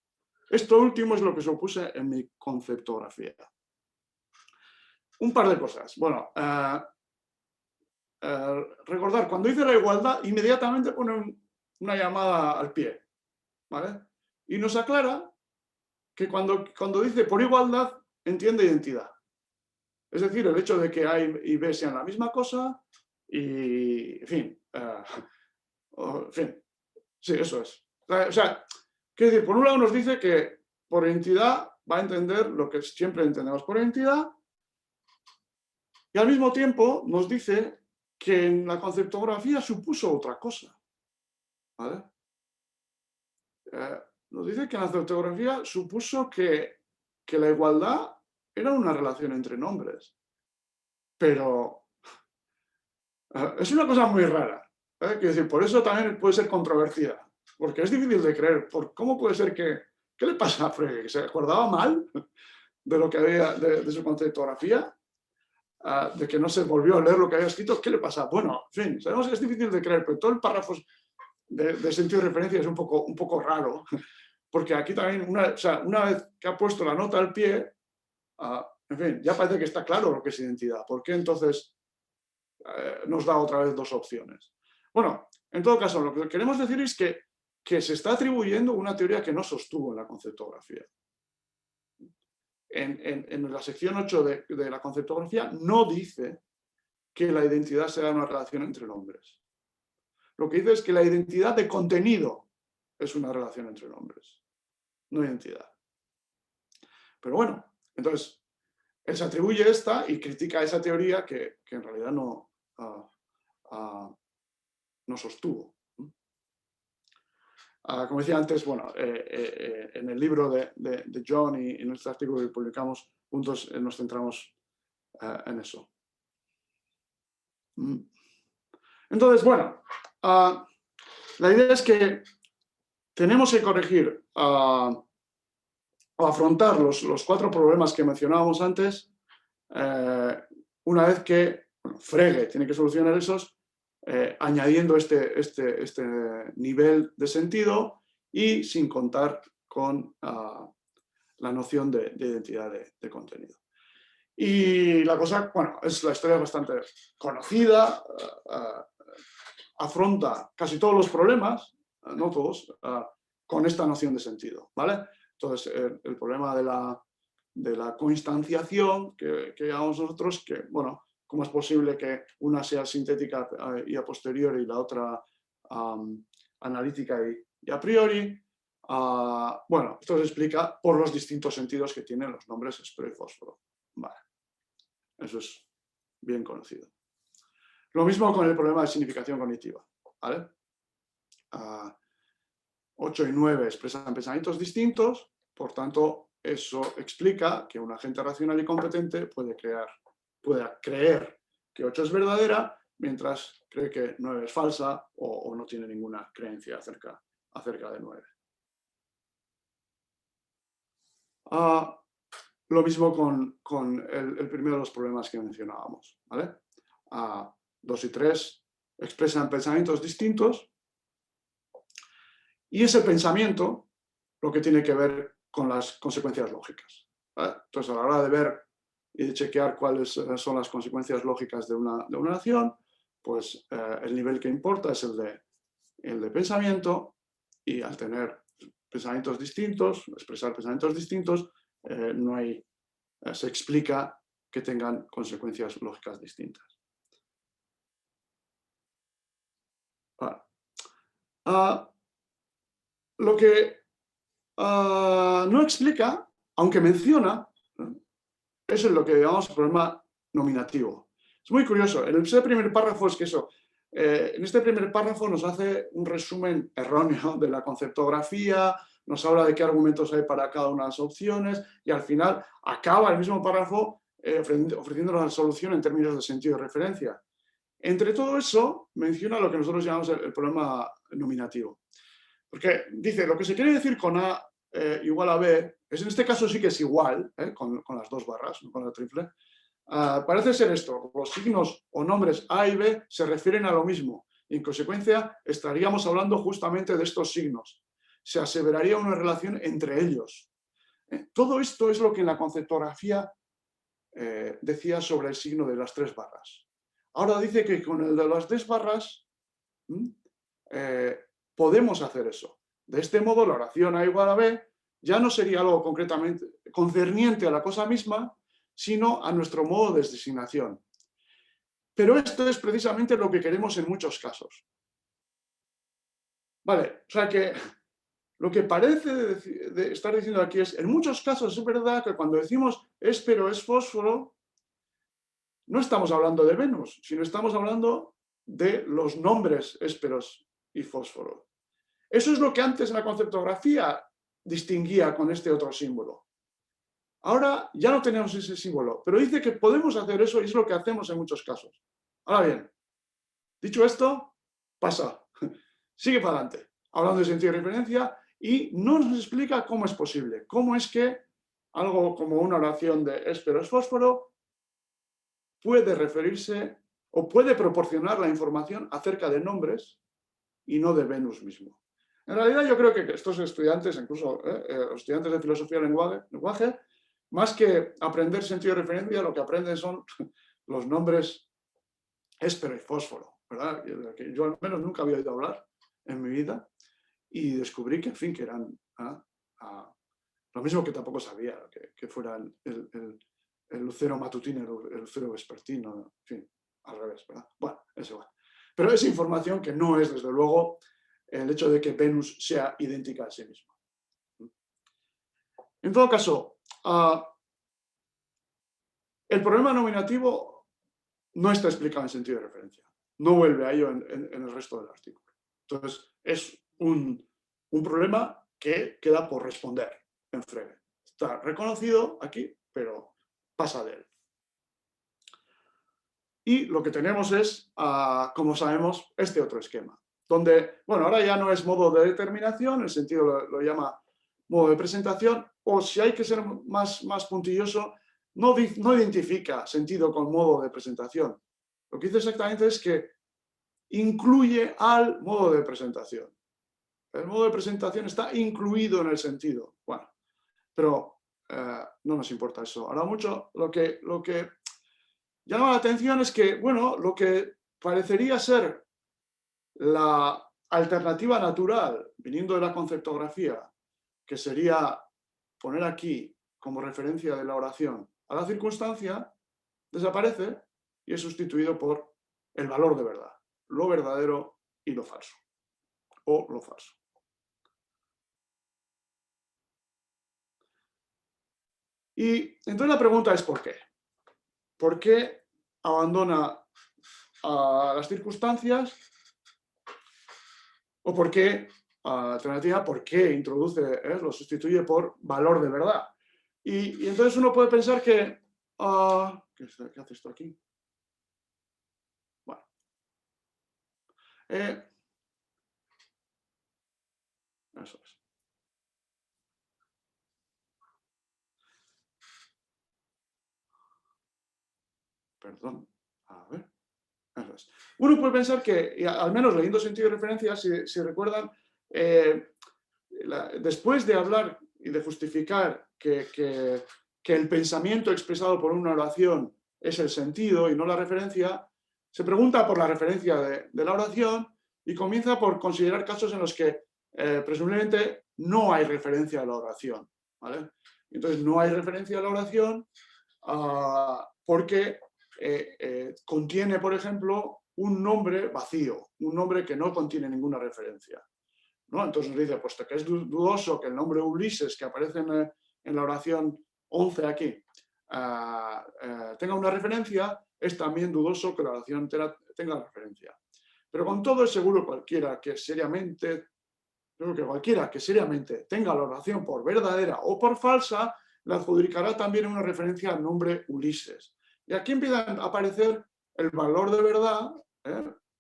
Esto último es lo que supuse en mi conceptografía. Un par de cosas. Bueno, recordar, cuando dice la igualdad, inmediatamente pone una llamada al pie, ¿vale? Y nos aclara que cuando dice por igualdad, entiende identidad. Es decir, el hecho de que A y B sean la misma cosa y, en fin, sí, eso es. O sea, quiero decir, por un lado nos dice que por identidad va a entender lo que siempre entendemos por identidad y al mismo tiempo nos dice que en la conceptografía supuso otra cosa. ¿Vale? Nos dice que en la conceptografía supuso que la igualdad era una relación entre nombres. Pero es una cosa muy rara. Quiero decir, por eso también puede ser controvertida. Porque es difícil de creer. ¿Cómo puede ser que... ¿Qué le pasa a Frege? ¿Que se acordaba mal de lo que había, de su conceptografía? ¿De que no se volvió a leer lo que había escrito? ¿Qué le pasa? Bueno, en fin, sabemos que es difícil de creer, pero todo el párrafo de sentido de referencia es un poco raro. Porque aquí también, una vez que ha puesto la nota al pie, en fin, ya parece que está claro lo que es identidad. ¿Por qué entonces nos da otra vez 2 opciones? Bueno, en todo caso, lo que queremos decir es que se está atribuyendo una teoría que no sostuvo en la conceptografía. En la sección 8 de la conceptografía no dice que la identidad sea una relación entre nombres. Lo que dice es que la identidad de contenido es una relación entre nombres, no identidad. Pero bueno, entonces, él se atribuye esta y critica esa teoría que en realidad no sostuvo. Como decía antes, bueno, en el libro de John y en este artículo que publicamos juntos nos centramos en eso. Entonces, bueno, la idea es que tenemos que corregir o afrontar los 4 problemas que mencionábamos antes una vez que Frege tiene que solucionar esos añadiendo este nivel de sentido y sin contar con la noción de identidad de contenido. Y la cosa, bueno, la historia es bastante conocida, afronta casi todos los problemas, no todos, con esta noción de sentido, ¿vale? Entonces, el problema de la coinstanciación que llamamos nosotros, que, bueno, ¿cómo es posible que una sea sintética y a posteriori y la otra analítica y a priori? Bueno, esto se explica por los distintos sentidos que tienen los nombres espero y fósforo. Vale. Eso es bien conocido. Lo mismo con el problema de significación cognitiva. ¿Vale? 8 y 9 expresan pensamientos distintos, por tanto, eso explica que un agente racional y competente puede creer que 8 es verdadera, mientras cree que 9 es falsa o no tiene ninguna creencia acerca de 9. Lo mismo con el primero de los problemas que mencionábamos. ¿Vale? 2 y 3 expresan pensamientos distintos y ese pensamiento lo que tiene que ver con las consecuencias lógicas. ¿Vale? Entonces, a la hora de ver y de chequear cuáles son las consecuencias lógicas de una acción, pues el nivel que importa es el de pensamiento, y al tener pensamientos distintos, expresar pensamientos distintos, se explica que tengan consecuencias lógicas distintas. Vale. Lo que no explica, aunque menciona, es lo que llamamos problema nominativo. Es muy curioso. En ese primer párrafo es que en este primer párrafo nos hace un resumen erróneo de la conceptografía, nos habla de qué argumentos hay para cada una de las opciones y al final acaba el mismo párrafo ofreciéndonos la solución en términos de sentido de referencia. Entre todo eso menciona lo que nosotros llamamos el problema nominativo. Porque dice, lo que se quiere decir con A igual a B, en este caso sí que es igual, con las dos barras, no con la triple. Parece ser esto, los signos o nombres A y B se refieren a lo mismo, y en consecuencia estaríamos hablando justamente de estos signos. Se aseveraría una relación entre ellos. Todo esto es lo que en la conceptografía decía sobre el signo de las tres barras. Ahora dice que con el de las tres barras podemos hacer eso. De este modo, la oración A igual a B ya no sería algo concretamente concerniente a la cosa misma, sino a nuestro modo de designación. Pero esto es precisamente lo que queremos en muchos casos. Vale, o sea que lo que parece estar diciendo aquí es, en muchos casos es verdad que cuando decimos espero es fósforo, no estamos hablando de Venus, sino estamos hablando de los nombres ésperos y fósforo. Eso es lo que antes en la conceptografía distinguía con este otro símbolo. Ahora ya no tenemos ese símbolo, pero dice que podemos hacer eso y es lo que hacemos en muchos casos. Ahora bien, dicho esto, pasa, sigue para adelante, hablando de sentido de referencia y no nos explica cómo es posible, cómo es que algo como una oración de espero es fósforo puede referirse o puede proporcionar la información acerca de nombres y no de Venus mismo. En realidad yo creo que estos estudiantes, incluso los estudiantes de filosofía del lenguaje, más que aprender sentido de referencia, lo que aprenden son los nombres espero y fósforo, ¿verdad? Que yo al menos nunca había oído hablar en mi vida y descubrí que, en fin, que eran lo mismo que tampoco sabía que fuera el lucero matutino, el lucero vespertino, en fin, al revés, ¿verdad? Bueno, es igual. Pero es información que no es, desde luego, el hecho de que Venus sea idéntica a sí misma. En todo caso, el problema nominativo no está explicado en sentido de referencia. No vuelve a ello en el resto del artículo. Entonces, es un problema que queda por responder en Frege. Está reconocido aquí, pero pasa de él. Y lo que tenemos es, como sabemos, este otro esquema, donde, bueno, ahora ya no es modo de determinación, el sentido lo llama modo de presentación, o si hay que ser más puntilloso, no identifica sentido con modo de presentación. Lo que dice exactamente es que incluye al modo de presentación. El modo de presentación está incluido en el sentido. Bueno, pero no nos importa eso. Ahora mucho lo que llama la atención es que, bueno, lo que parecería ser la alternativa natural, viniendo de la conceptografía, que sería poner aquí como referencia de la oración a la circunstancia, desaparece y es sustituido por el valor de verdad, lo verdadero y lo falso, o lo falso. Y entonces la pregunta es ¿por qué? ¿Por qué abandona a las circunstancias? ¿O por qué, alternativa, por qué introduce, lo sustituye por valor de verdad? Y entonces uno puede pensar que, ¿qué hace esto aquí? Bueno, eso es. Perdón, a ver. Eso es. Uno puede pensar que, y al menos leyendo sentido de referencia, si recuerdan, después de hablar y de justificar que el pensamiento expresado por una oración es el sentido y no la referencia, se pregunta por la referencia de la oración y comienza por considerar casos en los que presumiblemente no hay referencia a la oración. ¿Vale? Entonces no hay referencia a la oración porque contiene, por ejemplo, un nombre vacío, un nombre que no contiene ninguna referencia, ¿no? Entonces nos dice, puesto que es dudoso que el nombre Ulises, que aparece en la oración 11 aquí, tenga una referencia, es también dudoso que la oración entera tenga referencia. Pero con todo es seguro cualquiera que seriamente tenga la oración por verdadera o por falsa, le adjudicará también una referencia al nombre Ulises. Y aquí empieza a aparecer el valor de verdad,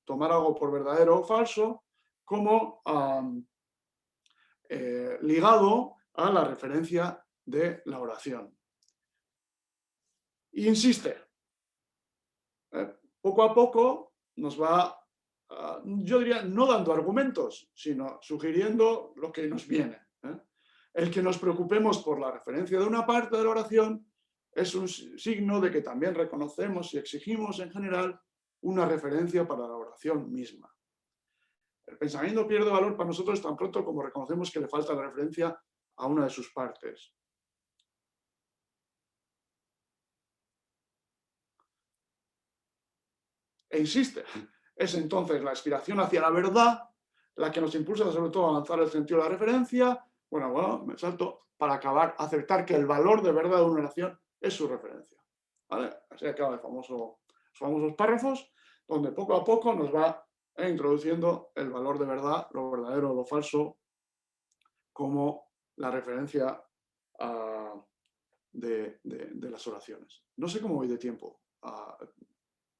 tomar algo por verdadero o falso, como ligado a la referencia de la oración. Y insiste, poco a poco nos va, yo diría, no dando argumentos, sino sugiriendo lo que nos viene. El que nos preocupemos por la referencia de una parte de la oración es un signo de que también reconocemos y exigimos en general una referencia para la oración misma. El pensamiento pierde valor para nosotros tan pronto como reconocemos que le falta la referencia a una de sus partes. E insiste, es entonces la aspiración hacia la verdad la que nos impulsa sobre todo a avanzar el sentido de la referencia. Bueno, me salto para acabar, aceptar que el valor de verdad de una oración es su referencia. ¿Vale? Así acaba los famosos párrafos, donde poco a poco nos va introduciendo el valor de verdad, lo verdadero o lo falso, como la referencia de las oraciones. No sé cómo voy de tiempo.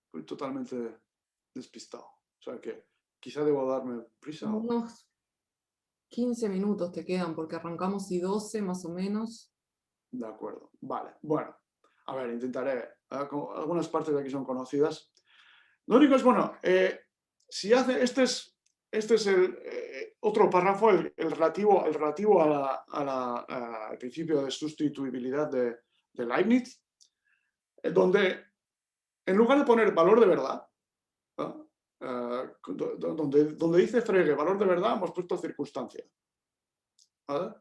Estoy totalmente despistado. O sea que quizá debo darme prisa. Unos 15 minutos te quedan porque arrancamos y 12 más o menos. De acuerdo. Vale. Bueno, a ver, intentaré. Algunas partes de aquí son conocidas. Lo único es, bueno, si hace, este es el otro párrafo, el relativo al principio de sustituibilidad de Leibniz, donde en lugar de poner valor de verdad, donde dice Frege valor de verdad, hemos puesto circunstancia. ¿Vale?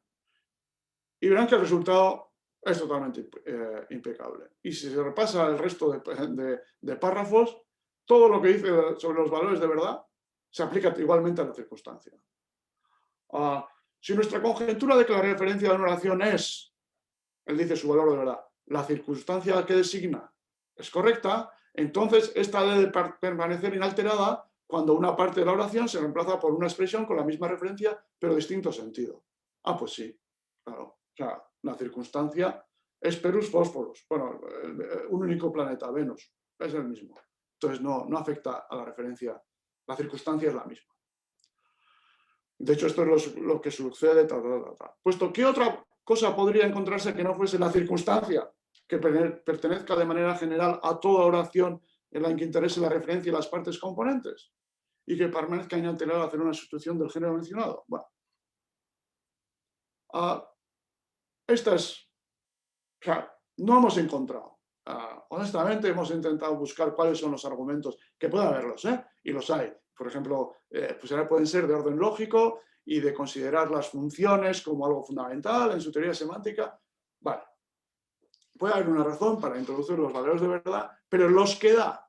Y verán que el resultado es totalmente impecable. Y si se repasa el resto de párrafos, todo lo que dice sobre los valores de verdad se aplica igualmente a la circunstancia. Si nuestra conjetura de que la referencia de una oración es, él dice su valor de verdad, la circunstancia que designa es correcta, entonces esta debe permanecer inalterada cuando una parte de la oración se reemplaza por una expresión con la misma referencia, pero distinto sentido. Pues sí, claro. O sea, la circunstancia es Perus Fósforos. Bueno, un único planeta, Venus, es el mismo. Entonces no afecta a la referencia. La circunstancia es la misma. De hecho, esto es lo que sucede. Puesto, ¿qué otra cosa podría encontrarse que no fuese la circunstancia que pertenezca de manera general a toda oración en la que interese la referencia y las partes componentes y que permanezca inalterada al hacer una sustitución del género mencionado? Bueno, claro, no hemos encontrado. Honestamente, hemos intentado buscar cuáles son los argumentos, que puede haberlos, y los hay. Por ejemplo, pues ahora pueden ser de orden lógico y de considerar las funciones como algo fundamental en su teoría semántica. Vale. Puede haber una razón para introducir los valores de verdad, pero los que da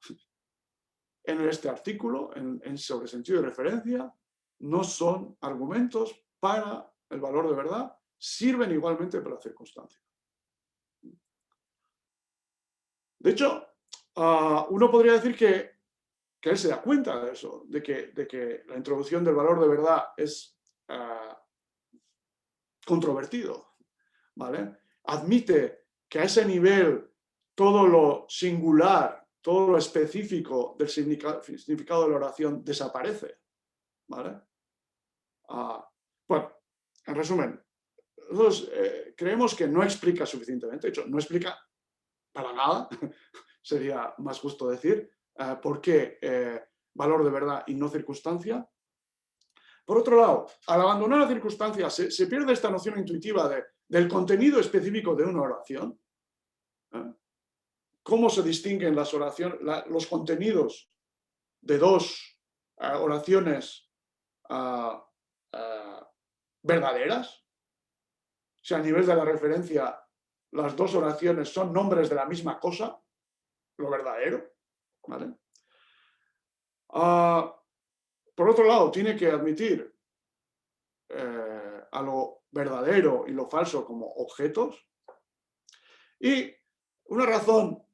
en este artículo, sobre sentido de referencia, no son argumentos para el valor de verdad, sirven igualmente para la circunstancia. De hecho, uno podría decir que él se da cuenta de eso, de que la introducción del valor de verdad es controvertido, ¿vale? Admite que a ese nivel todo lo singular, todo lo específico del significado de la oración desaparece, ¿vale? Bueno, en resumen, nosotros creemos que no explica suficientemente, de hecho, no explica para nada, sería más justo decir, por qué valor de verdad y no circunstancia. Por otro lado, al abandonar la circunstancia, se pierde esta noción intuitiva del contenido específico de una oración. ¿Cómo se distinguen las oraciones, los contenidos de dos oraciones verdaderas? Si a nivel de la referencia las dos oraciones son nombres de la misma cosa, lo verdadero, ¿vale? Por otro lado, tiene que admitir a lo verdadero y lo falso como objetos. Y una razón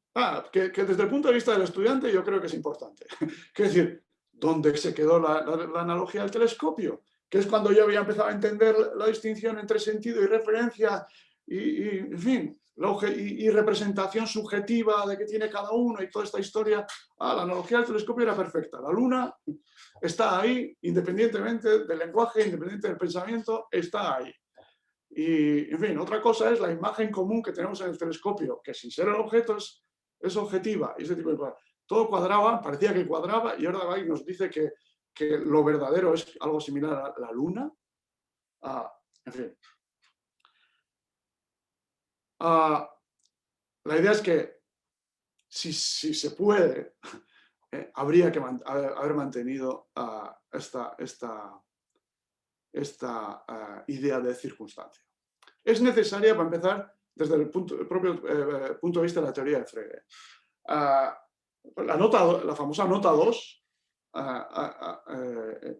que desde el punto de vista del estudiante yo creo que es importante. Es decir, ¿dónde se quedó la analogía del telescopio? Que es cuando yo había empezado a entender la distinción entre sentido y referencia y en fin, y representación subjetiva de que tiene cada uno y toda esta historia. La analogía del telescopio era perfecta. La luna está ahí, independientemente del lenguaje, independientemente del pensamiento, está ahí. Y, en fin, otra cosa es la imagen común que tenemos en el telescopio, que sin ser el objeto es objetiva. Y ese tipo de cosas. Todo cuadraba, parecía que cuadraba, y ahora nos dice que lo verdadero es algo similar a la luna. En fin. La idea es que si se puede, habría que haber mantenido esta idea de circunstancia. Es necesaria, para empezar, desde el propio punto de vista de la teoría de Frege. La famosa nota 2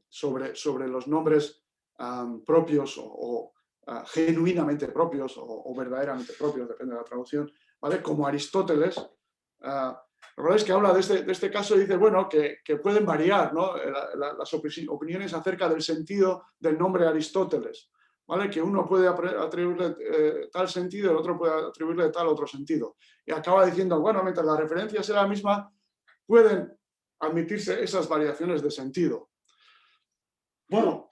sobre los nombres propios o genuinamente propios o verdaderamente propios, depende de la traducción, ¿vale? Como Aristóteles, recordáis que habla de este caso y dice, bueno, que pueden variar, ¿no? Las opiniones acerca del sentido del nombre Aristóteles, ¿vale? Que uno puede atribuirle tal sentido, el otro puede atribuirle tal otro sentido. Y acaba diciendo, bueno, mientras la referencia sea la misma, pueden admitirse esas variaciones de sentido. Bueno,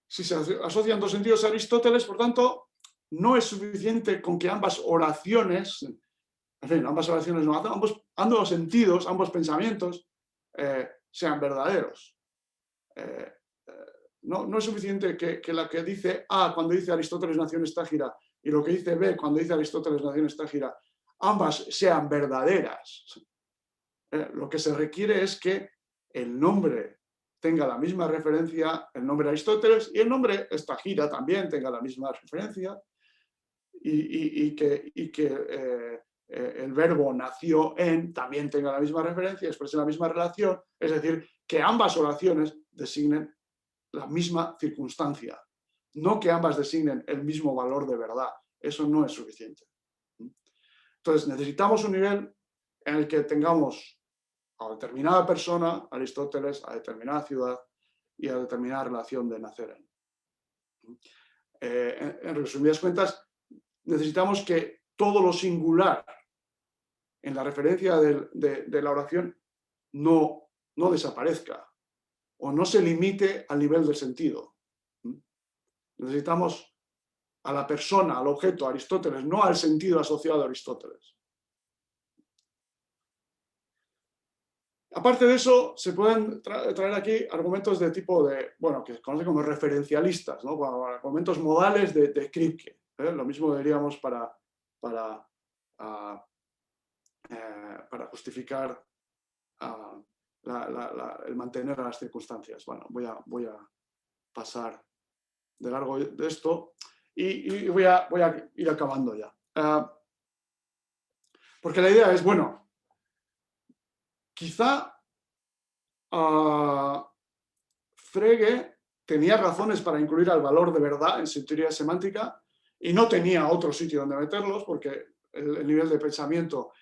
si se asocian dos sentidos a Aristóteles, por tanto, no es suficiente con que ambas oraciones, en fin, ambas oraciones no, ambos sentidos, ambos pensamientos sean verdaderos. No es suficiente que la que dice A cuando dice Aristóteles nació en Estágira y lo que dice B cuando dice Aristóteles nació en Estágira, ambas sean verdaderas. Lo que se requiere es que el nombre tenga la misma referencia, el nombre Aristóteles, y el nombre Estágira también tenga la misma referencia, y que el verbo nació en también tenga la misma referencia, exprese la misma relación, es decir, que ambas oraciones designen la misma circunstancia, no que ambas designen el mismo valor de verdad. Eso no es suficiente. Entonces, necesitamos un nivel en el que tengamos a determinada persona, Aristóteles, a determinada ciudad y a determinada relación de nacer en. En resumidas cuentas, necesitamos que todo lo singular en la referencia de la oración no desaparezca o no se limite al nivel del sentido. Necesitamos a la persona, al objeto, a Aristóteles, no al sentido asociado a Aristóteles. Aparte de eso, se pueden traer aquí argumentos de tipo bueno, que se conocen como referencialistas, ¿no? Argumentos modales de Kripke. Lo mismo diríamos para justificar el mantener a las circunstancias. Bueno, voy a pasar de largo de esto y voy a ir acabando ya. Porque la idea es, bueno, quizá Frege tenía razones para incluir al valor de verdad en su teoría semántica y no tenía otro sitio donde meterlos porque el nivel de pensamiento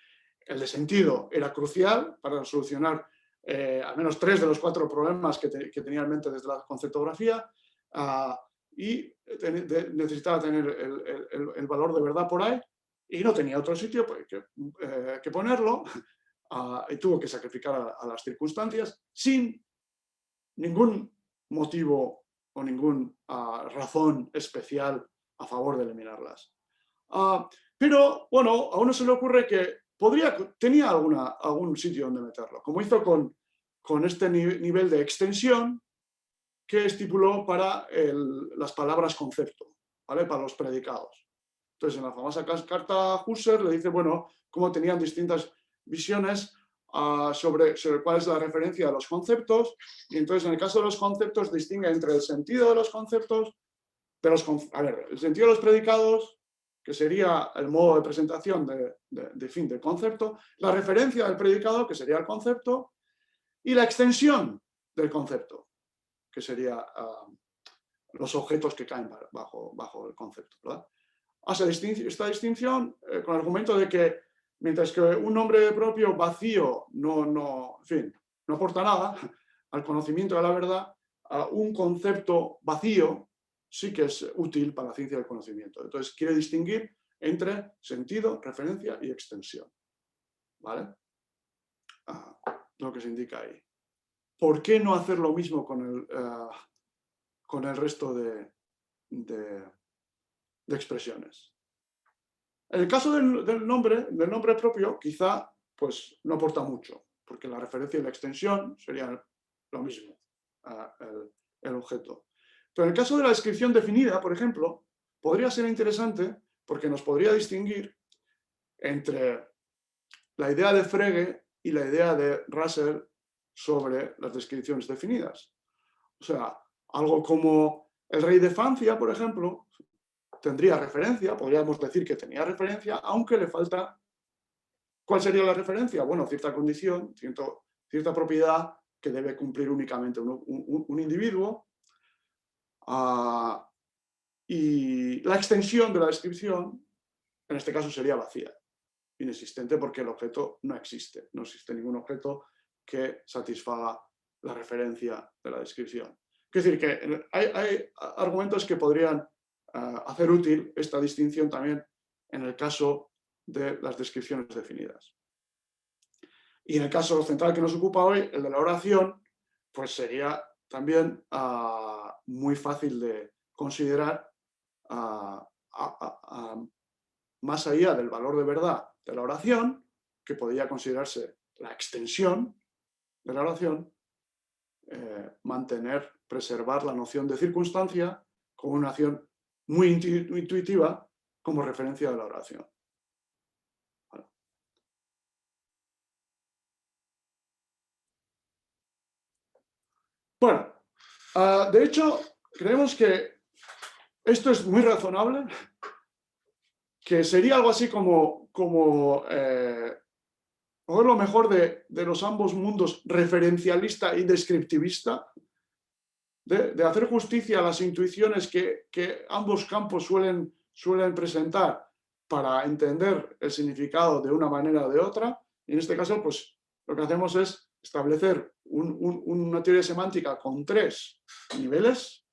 el de sentido era crucial para solucionar al menos 3 de los 4 problemas que tenía en mente desde la conceptografía, y necesitaba tener el valor de verdad por ahí, y no tenía otro sitio pues, que ponerlo, y tuvo que sacrificar a las circunstancias sin ningún motivo o ninguna razón especial a favor de eliminarlas. Pero, bueno, a uno se le ocurre que tenía algún sitio donde meterlo, como hizo con este nivel de extensión que estipuló para las palabras concepto, ¿vale? Para los predicados. Entonces, en la famosa carta Husserl le dice, bueno, cómo tenían distintas visiones sobre cuál es la referencia de los conceptos, y entonces en el caso de los conceptos distingue entre el sentido de los conceptos, el sentido de los predicados, que sería el modo de presentación del concepto, la referencia del predicado, que sería el concepto, y la extensión del concepto, que sería los objetos que caen bajo el concepto, ¿verdad? Hace esta distinción con el argumento de que mientras que un nombre propio vacío no aporta nada al conocimiento de la verdad, un concepto vacío sí que es útil para la ciencia del conocimiento. Entonces quiere distinguir entre sentido, referencia y extensión, ¿vale? Lo que se indica ahí. ¿Por qué no hacer lo mismo con el resto de expresiones? En el caso del nombre propio, quizá pues, no aporta mucho, porque la referencia y la extensión serían lo mismo, el objeto. Pero en el caso de la descripción definida, por ejemplo, podría ser interesante porque nos podría distinguir entre la idea de Frege y la idea de Russell sobre las descripciones definidas. O sea, algo como el rey de Francia, por ejemplo, tendría referencia, podríamos decir que tenía referencia, aunque le falta... ¿Cuál sería la referencia? Bueno, cierta condición, cierta propiedad que debe cumplir únicamente un individuo, y la extensión de la descripción, en este caso, sería vacía, inexistente, porque el objeto no existe ningún objeto que satisfaga la referencia de la descripción. Es decir, que hay argumentos que podrían hacer útil esta distinción también en el caso de las descripciones definidas. Y en el caso central que nos ocupa hoy, el de la oración, pues sería también muy fácil de considerar más allá del valor de verdad de la oración, que podría considerarse la extensión de la oración, preservar la noción de circunstancia como una noción muy intuitiva como referencia de la oración. Bueno, de hecho, creemos que esto es muy razonable, que sería algo así como lo mejor de los ambos mundos, referencialista y descriptivista, de hacer justicia a las intuiciones que ambos campos suelen presentar para entender el significado de una manera o de otra. Y en este caso, pues lo que hacemos es establecer una teoría semántica con 3 niveles,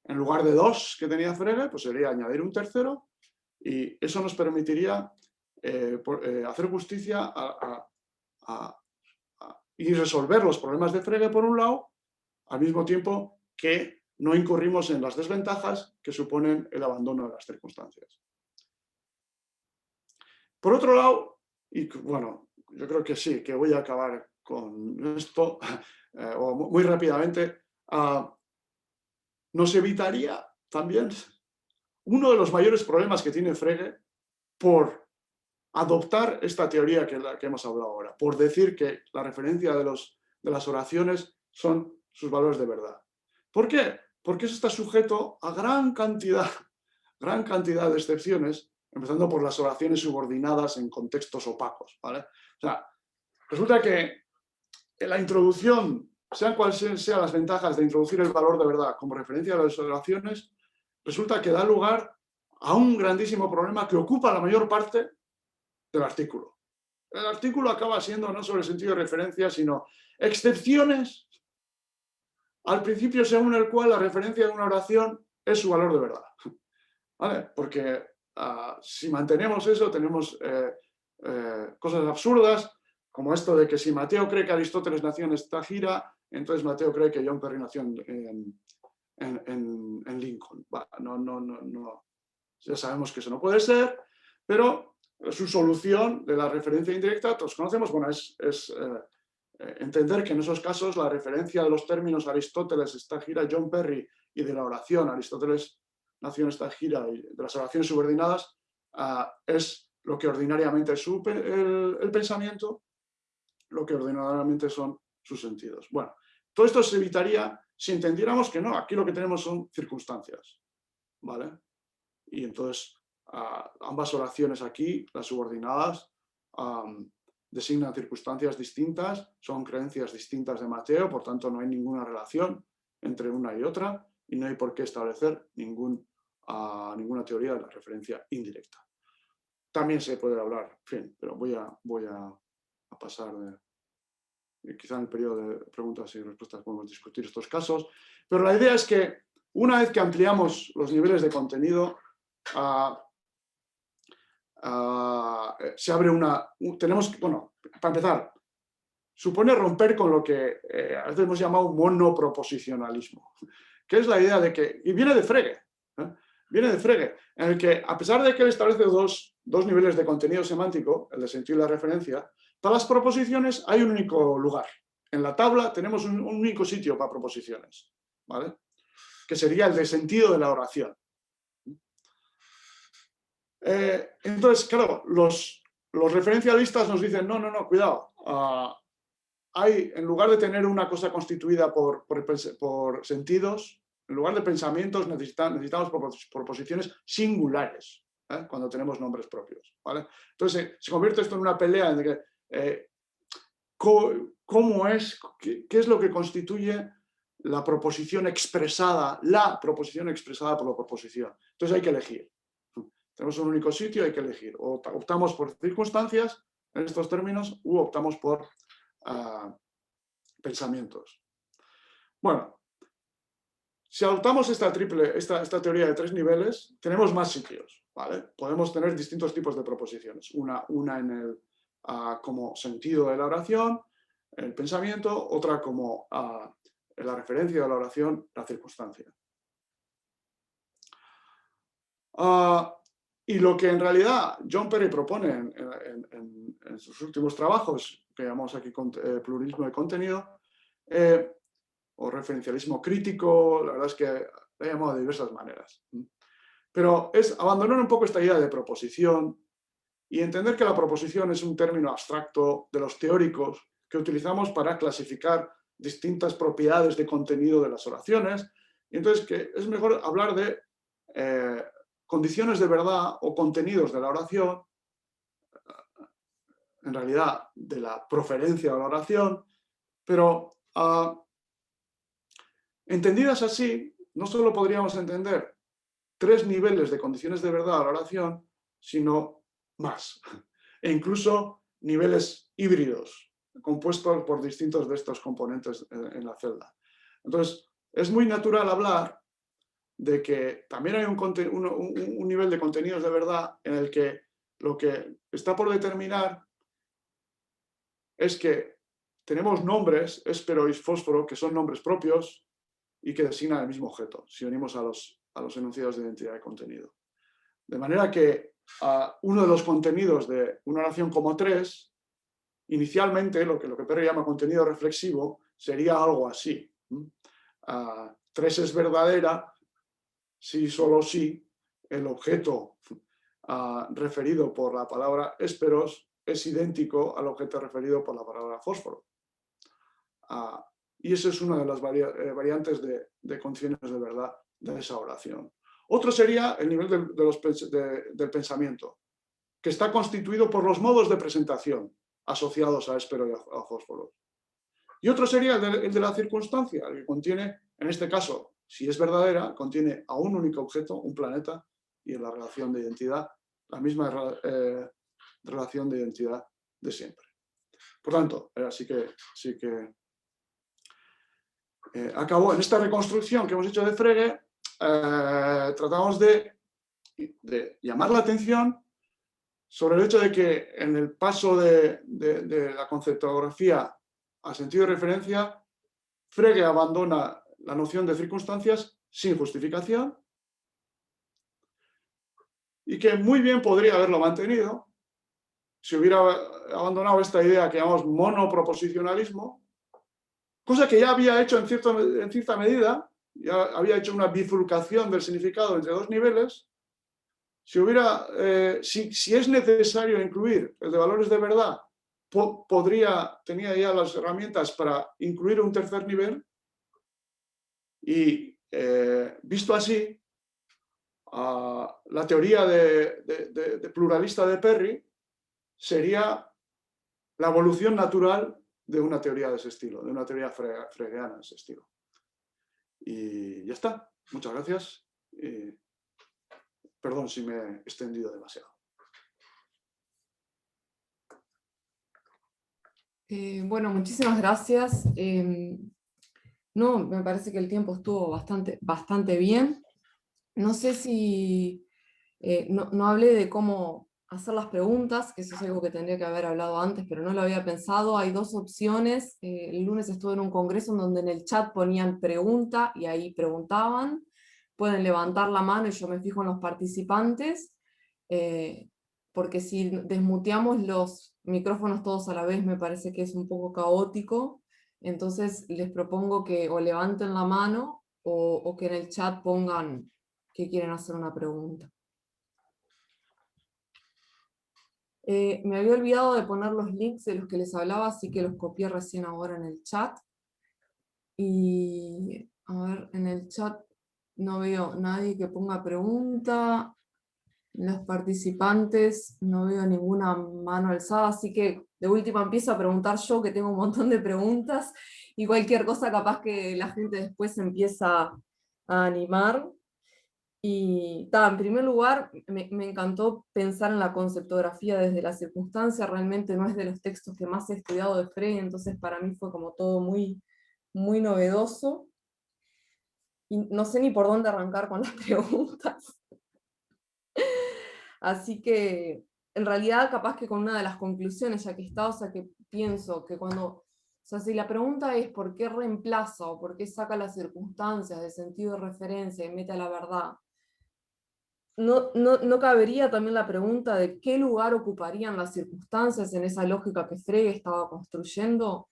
en lugar de 2 que tenía Frege, pues sería añadir un tercero, y eso nos permitiría hacer justicia y resolver los problemas de Frege por un lado, al mismo tiempo que no incurrimos en las desventajas que suponen el abandono de las circunstancias. Por otro lado, y bueno, yo creo que sí, que voy a acabar con esto muy rápidamente, nos evitaría también uno de los mayores problemas que tiene Frege por adoptar esta teoría que hemos hablado ahora, por decir que la referencia de las oraciones son sus valores de verdad. ¿Por qué? Porque eso está sujeto a gran cantidad de excepciones, empezando por las oraciones subordinadas en contextos opacos, ¿vale? O sea, resulta que en la introducción, sean cuales sean las ventajas de introducir el valor de verdad como referencia a las oraciones, resulta que da lugar a un grandísimo problema que ocupa la mayor parte del artículo. el artículo acaba siendo no solo el sentido de referencia, sino excepciones al principio según el cual la referencia de una oración es su valor de verdad. ¿Vale? Porque si mantenemos eso, tenemos cosas absurdas, como esto de que si Mateo cree que Aristóteles nació en Estagira, entonces Mateo cree que John Perry nació en Lincoln. No. Ya sabemos que eso no puede ser, pero su solución de la referencia indirecta, todos conocemos, bueno, es entender que en esos casos la referencia de los términos Aristóteles, Estagira, John Perry y de la oración Aristóteles nació en Estagira y de las oraciones subordinadas es lo que ordinariamente es el pensamiento, lo que ordinariamente son sus sentidos. Bueno, todo esto se evitaría si entendiéramos que no, aquí lo que tenemos son circunstancias, ¿vale? Y entonces ambas oraciones aquí, las subordinadas, designan circunstancias distintas, son creencias distintas de Mateo, por tanto no hay ninguna relación entre una y otra y no hay por qué establecer ninguna teoría de la referencia indirecta. También se puede hablar, en fin, pero voy a pasar quizá en el periodo de preguntas y respuestas podemos discutir estos casos, pero la idea es que una vez que ampliamos los niveles de contenido, se abre bueno, para empezar, supone romper con lo que a veces hemos llamado monoproposicionalismo, que es la idea de que, y viene de Frege, en el que a pesar de que él establece dos niveles de contenido semántico, el de sentido y la referencia, para las proposiciones hay un único lugar. En la tabla tenemos un único sitio para proposiciones, ¿vale? Que sería el de sentido de la oración. Entonces, claro, los referencialistas nos dicen, no, cuidado. En lugar de tener una cosa constituida por sentidos, en lugar de pensamientos, necesitamos proposiciones singulares, cuando tenemos nombres propios, ¿vale? Entonces, se convierte esto en una pelea en que qué es lo que constituye la proposición expresada por la proposición. Entonces hay que elegir. Tenemos un único sitio, hay que elegir. O optamos por circunstancias, en estos términos, u optamos por pensamientos. Bueno, si adoptamos esta teoría de tres niveles, tenemos más sitios, ¿vale? Podemos tener distintos tipos de proposiciones. Una como sentido de la oración, el pensamiento, otra como la referencia de la oración, la circunstancia. Y lo que en realidad John Perry propone en sus últimos trabajos, que llamamos aquí pluralismo de contenido, o referencialismo crítico, la verdad es que lo he llamado de diversas maneras. Pero es abandonar un poco esta idea de proposición y entender que la proposición es un término abstracto de los teóricos que utilizamos para clasificar distintas propiedades de contenido de las oraciones. Y entonces que es mejor hablar de condiciones de verdad o contenidos de la oración, en realidad de la proferencia de la oración, pero entendidas así, no solo podríamos entender tres niveles de condiciones de verdad a la oración, sino más, e incluso niveles híbridos, compuestos por distintos de estos componentes en la celda. Entonces, es muy natural hablar de que también hay un nivel de contenidos de verdad en el que lo que está por determinar es que tenemos nombres, éspero y fósforo, que son nombres propios y que designan el mismo objeto, si unimos a los enunciados de identidad de contenido. De manera que uno de los contenidos de una oración como 3, inicialmente lo que Perry llama contenido reflexivo, sería algo así. 3 es verdadera si solo si el objeto referido por la palabra ésperos es idéntico al objeto referido por la palabra fósforo. Y esa es una de las variantes de condiciones de verdad de esa oración. Otro sería el nivel del pensamiento, que está constituido por los modos de presentación asociados a éspero y a fósforo. Y otro sería el de la circunstancia, el que contiene, en este caso, si es verdadera, contiene a un único objeto, un planeta, y en la relación de identidad, la misma relación de identidad de siempre. Por tanto, así que acabó en esta reconstrucción que hemos hecho de Frege. Tratamos de llamar la atención sobre el hecho de que en el paso de la conceptografía al sentido de referencia, Frege abandona la noción de circunstancias sin justificación y que muy bien podría haberlo mantenido si hubiera abandonado esta idea que llamamos monoproposicionalismo, cosa que ya había hecho en cierta medida, ya había hecho una bifurcación del significado entre dos niveles. Si es necesario incluir el de valores de verdad, tenía ya las herramientas para incluir un tercer nivel y visto así, la teoría de pluralista de Perry sería la evolución natural de una teoría de ese estilo, de una teoría fregeana de ese estilo. Y ya está. Muchas gracias. Perdón si me he extendido demasiado. Bueno, muchísimas gracias. No, me parece que el tiempo estuvo bastante bien. No sé si no hablé de cómo hacer las preguntas, que eso es algo que tendría que haber hablado antes, pero no lo había pensado. Hay dos opciones. El lunes estuve en un congreso en donde en el chat ponían pregunta y ahí preguntaban. Pueden levantar la mano y yo me fijo en los participantes, porque si desmuteamos los micrófonos todos a la vez me parece que es un poco caótico. Entonces les propongo que o levanten la mano o que en el chat pongan que quieren hacer una pregunta. Me había olvidado de poner los links de los que les hablaba, así que los copié recién ahora en el chat. Y a ver, en el chat no veo nadie que ponga pregunta. Los participantes no veo ninguna mano alzada, así que de última empiezo a preguntar yo, que tengo un montón de preguntas, y cualquier cosa capaz que la gente después empieza a animar. Y en primer lugar, me encantó pensar en la conceptografía desde la circunstancia. Realmente no es de los textos que más he estudiado de Frege, entonces para mí fue como todo muy novedoso. Y no sé ni por dónde arrancar con las preguntas. Así que, en realidad, capaz que con una de las conclusiones, ya que está, o sea, que pienso que o sea, si la pregunta es por qué reemplaza o por qué saca las circunstancias de sentido de referencia y mete a la verdad, ¿no cabería también la pregunta de qué lugar ocuparían las circunstancias en esa lógica que Frege estaba construyendo?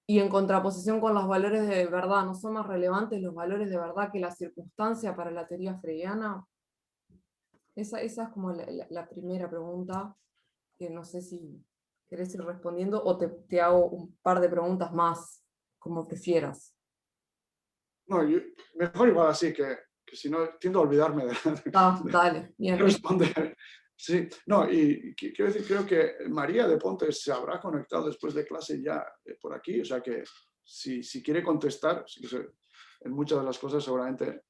Y en contraposición con los valores de verdad, ¿no son más relevantes los valores de verdad que la circunstancia para la teoría fregiana? Esa es como la primera pregunta, que no sé si querés ir respondiendo o te hago un par de preguntas más, como prefieras. No, mejor igual así, que si no tiendo a olvidarme de Dale, bien. responder. Sí, no, y quiero decir, creo que María de Pontes se habrá conectado después de clase ya por aquí, o sea que si quiere contestar, en muchas de las cosas seguramente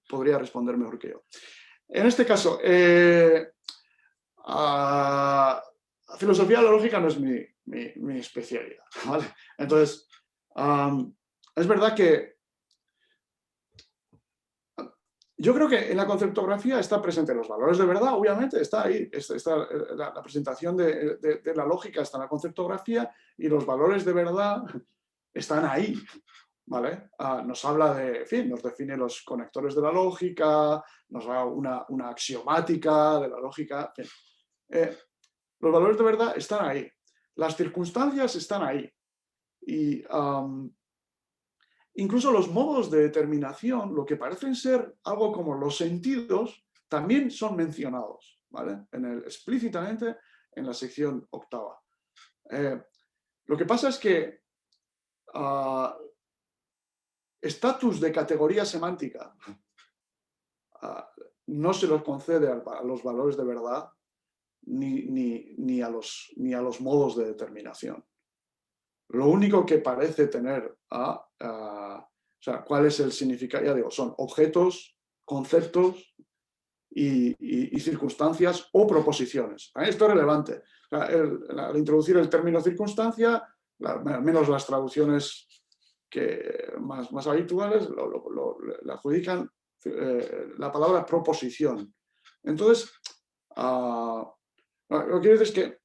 podría responder mejor que yo. En este caso, filosofía de la lógica no es mi especialidad, ¿vale? Entonces, es verdad que yo creo que en la conceptografía está presente los valores de verdad, obviamente, está ahí, está la presentación de la lógica está en la conceptografía y los valores de verdad están ahí, ¿vale? Nos habla en fin, nos define los conectores de la lógica, nos da una axiomática de la lógica, en fin. Los valores de verdad están ahí, las circunstancias están ahí y incluso los modos de determinación, lo que parecen ser algo como los sentidos, también son mencionados, ¿vale? Explícitamente en la sección octava. Lo que pasa es que estatus de categoría semántica no se los concede a los valores de verdad ni a los modos de determinación. Lo único que parece tener o sea, ¿cuál es el significado? Ya digo, son objetos, conceptos y circunstancias o proposiciones. Esto es relevante. O sea, al introducir el término circunstancia, al menos las traducciones más habituales le adjudican la palabra proposición. Entonces, lo que quiero decir es que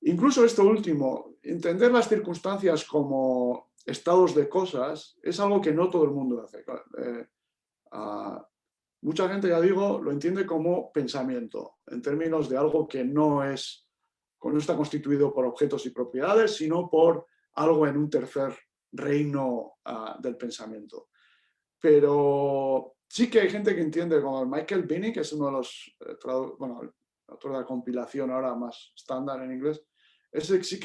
incluso esto último, entender las circunstancias como estados de cosas, es algo que no todo el mundo hace. Mucha gente, ya digo, lo entiende como pensamiento, en términos de algo que no está constituido por objetos y propiedades, sino por algo en un tercer reino del pensamiento. Pero sí que hay gente que entiende, como Michael Binney, que es uno de los el autor de la compilación ahora más estándar en inglés, ese sí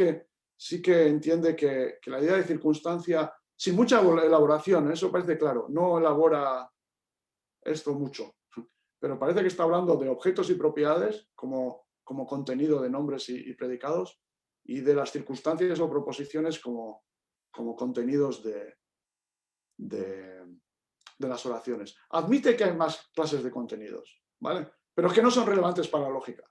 que entiende que la idea de circunstancia, sin mucha elaboración, eso parece claro, no elabora esto mucho, pero parece que está hablando de objetos y propiedades como contenido de nombres y predicados, y de las circunstancias o proposiciones como contenidos de las oraciones. Admite que hay más clases de contenidos, ¿vale? Pero es que no son relevantes para la lógica.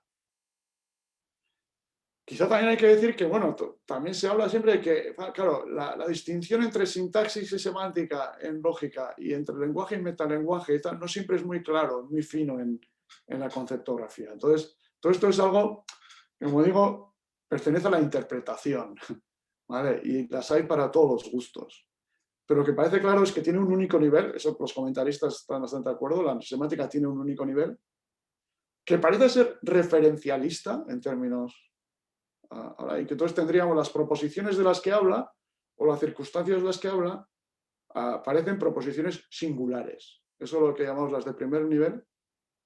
Quizá también hay que decir que, bueno, también se habla siempre de que, claro, la distinción entre sintaxis y semántica en lógica y entre lenguaje y metalenguaje y tal, no siempre es muy claro, muy fino en la conceptografía. Entonces, todo esto es algo, como digo, pertenece a la interpretación, ¿vale? Y las hay para todos los gustos. Pero lo que parece claro es que tiene un único nivel, eso los comentaristas están bastante de acuerdo, la semántica tiene un único nivel, que parece ser referencialista en términos... Ahora, y que entonces tendríamos las proposiciones de las que habla, o las circunstancias de las que habla, parecen proposiciones singulares. Eso es lo que llamamos las de primer nivel,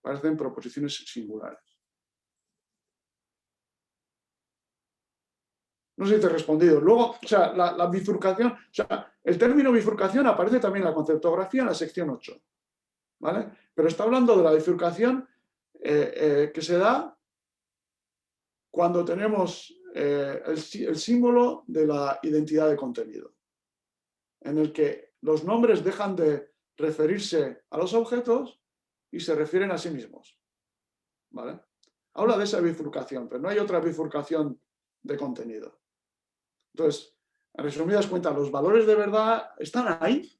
parecen proposiciones singulares. No sé si te he respondido. Luego, o sea, la bifurcación, o sea, el término bifurcación aparece también en la conceptografía en la sección 8, ¿vale? Pero está hablando de la bifurcación que se da cuando tenemos el símbolo de la identidad de contenido, en el que los nombres dejan de referirse a los objetos y se refieren a sí mismos, ¿vale? Habla de esa bifurcación, pero no hay otra bifurcación de contenido. Entonces, en resumidas cuentas, los valores de verdad están ahí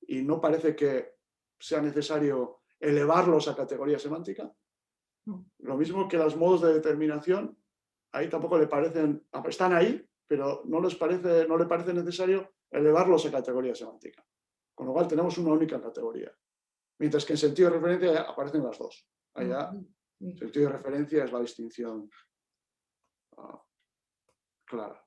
y no parece que sea necesario elevarlos a categoría semántica. Lo mismo que los modos de determinación, ahí tampoco le parecen, están ahí, pero no le parece necesario elevarlos a categoría semántica. Con lo cual tenemos una única categoría. Mientras que en sentido de referencia aparecen las dos. Allá, sentido de referencia es la distinción clara.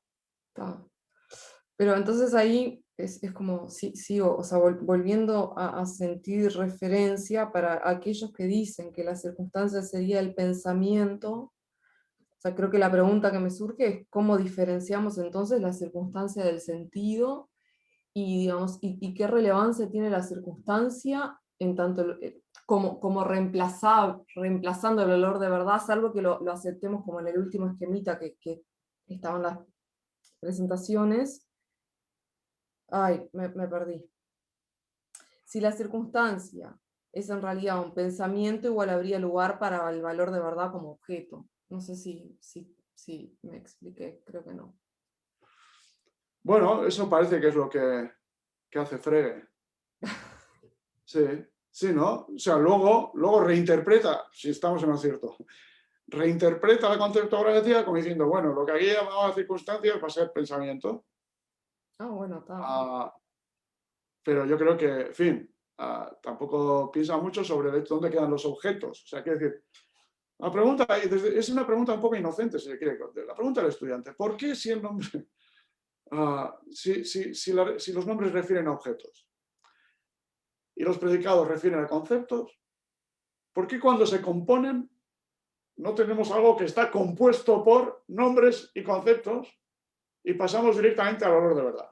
Pero entonces ahí es como, sigo, o sea, volviendo a sentir referencia para aquellos que dicen que la circunstancia sería el pensamiento. O sea, creo que la pregunta que me surge es cómo diferenciamos entonces la circunstancia del sentido y, digamos, y qué relevancia tiene la circunstancia en tanto como reemplazando el valor de verdad, salvo que lo aceptemos como en el último esquemita que estaban las presentaciones. Ay, me perdí. Si la circunstancia es en realidad un pensamiento, igual habría lugar para el valor de verdad como objeto. No sé si me expliqué, creo que no. Bueno, eso parece que es lo que hace Frege. Sí, ¿no? O sea, luego reinterpreta, si estamos en lo cierto, reinterpreta la conceptografía como diciendo, bueno, lo que aquí llamaba circunstancias va a ser pensamiento. Bueno, está. Pero yo creo que, en fin, tampoco piensa mucho sobre el hecho de dónde quedan los objetos. O sea, quiero decir, la pregunta es una pregunta un poco inocente, si se quiere. La pregunta del estudiante, ¿por qué si el nombre, si los nombres refieren a objetos y los predicados refieren a conceptos, ¿por qué cuando se componen no tenemos algo que está compuesto por nombres y conceptos y pasamos directamente al valor de verdad?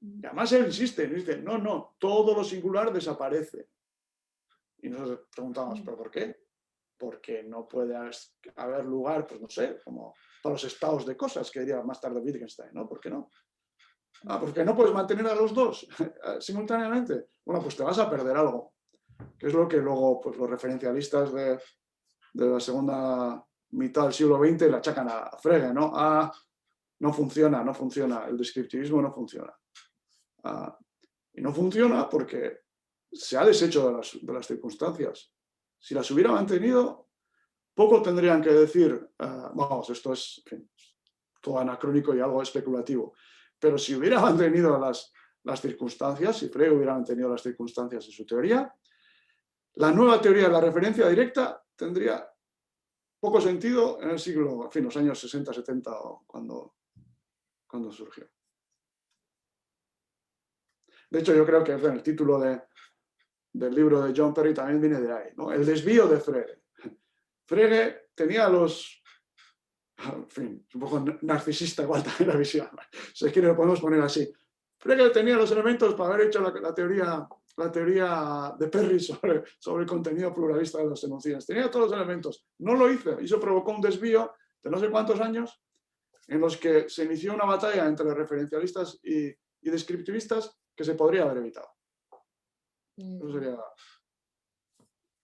Y además él insiste, no, todo lo singular desaparece. Y nosotros preguntamos, ¿pero por qué? Porque no puede haber lugar, pues no sé, como para los estados de cosas, que diría más tarde Wittgenstein, ¿no? ¿Por qué no? Porque no puedes mantener a los dos simultáneamente. Bueno, pues te vas a perder algo. que es lo que luego pues, los referencialistas de la segunda mitad del siglo XX le achacan a Frege, ¿no? No funciona, el descriptivismo no funciona. Y no funciona porque se ha deshecho de las circunstancias. Si las hubiera mantenido, poco tendrían que decir, vamos, esto es en fin, todo anacrónico y algo especulativo, pero si hubiera mantenido las circunstancias, si Frege hubiera mantenido las circunstancias de su teoría, la nueva teoría de la referencia directa tendría poco sentido en el siglo, en fin, los años 60, 70, cuando surgió. De hecho, yo creo que en el título del libro de John Perry también viene de ahí, ¿no? El desvío de Frege. Frege tenía en fin, es un poco narcisista igual también la visión, si es que lo podemos poner así. Frege tenía los elementos para haber hecho la teoría de Perry sobre el contenido pluralista de los enunciados. Tenía todos los elementos. No lo hizo y eso provocó un desvío de no sé cuántos años en los que se inició una batalla entre referencialistas y descriptivistas que se podría haber evitado. Eso sería,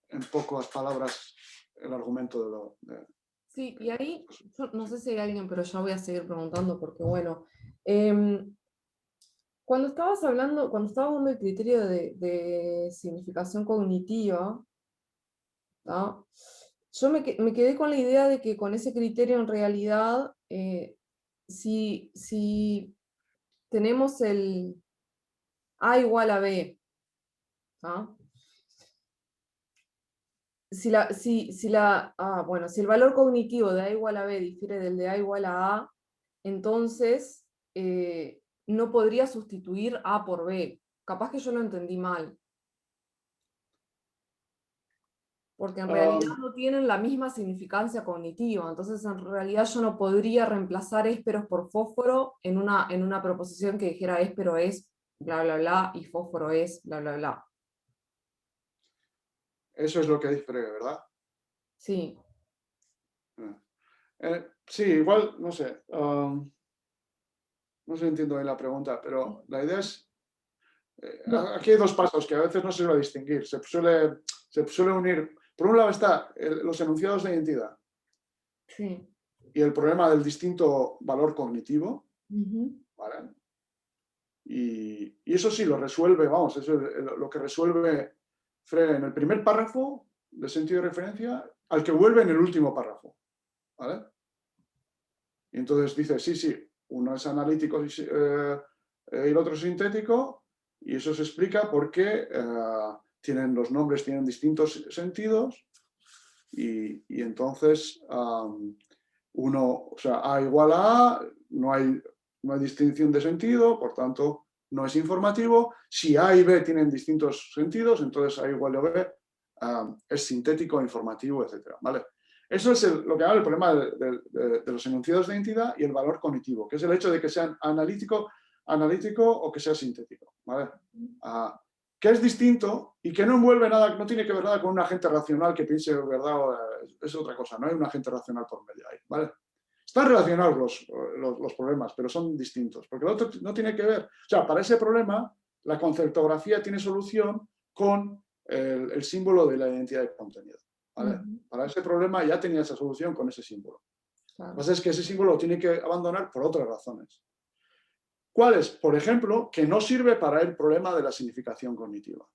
en pocas palabras, el argumento de Sí, y ahí, yo no sé si hay alguien, pero ya voy a seguir preguntando porque, bueno, cuando estabas hablando del criterio de significación cognitiva, ¿no? Yo me quedé con la idea de que con ese criterio en realidad, si tenemos el A igual a B, ¿no? Bueno, si el valor cognitivo de A igual a B difiere del de A igual a A, entonces no podría sustituir A por B. Capaz que yo lo entendí mal. Porque en realidad no tienen la misma significancia cognitiva. Entonces, en realidad yo no podría reemplazar ésperos por fósforo en una proposición que dijera éspero es bla, bla, bla, y fósforo es bla, bla, bla. Eso es lo que dice Frege, ¿verdad? Sí. Sí, igual, no sé. No sé, entiendo bien la pregunta, pero la idea es... No. aquí hay dos pasos que a veces no se suele distinguir. Se suele unir... Por un lado está los enunciados de identidad. Sí. Y el problema del distinto valor cognitivo, ¿vale? Y eso sí lo resuelve, vamos, eso es lo que resuelve Frege en el primer párrafo de sentido de referencia, al que vuelve en el último párrafo, ¿vale? Y entonces dice, sí, uno es analítico y el otro es sintético, y eso se explica porque los nombres tienen distintos sentidos, y entonces o sea, A igual a A, no hay distinción de sentido, por tanto, no es informativo. Si A y B tienen distintos sentidos, entonces A igual a B es sintético, informativo, etc. ¿Vale? Eso es lo que llama el problema de los enunciados de identidad y el valor cognitivo, que es el hecho de que sean analítico o que sea sintético. ¿Vale? Que es distinto y que no envuelve nada, no tiene que ver nada con un agente racional que piense verdad, es otra cosa, no hay un agente racional por medio ahí, ¿vale? Están relacionados los problemas, pero son distintos, porque el otro no tiene que ver, o sea, para ese problema la conceptografía tiene solución con el símbolo de la identidad de contenido, ¿vale? Para ese problema ya tenía esa solución con ese símbolo. Lo que pasa es que ese símbolo lo tiene que abandonar por otras razones. ¿Cuáles? Por ejemplo, que no sirve para el problema de la significación cognitiva.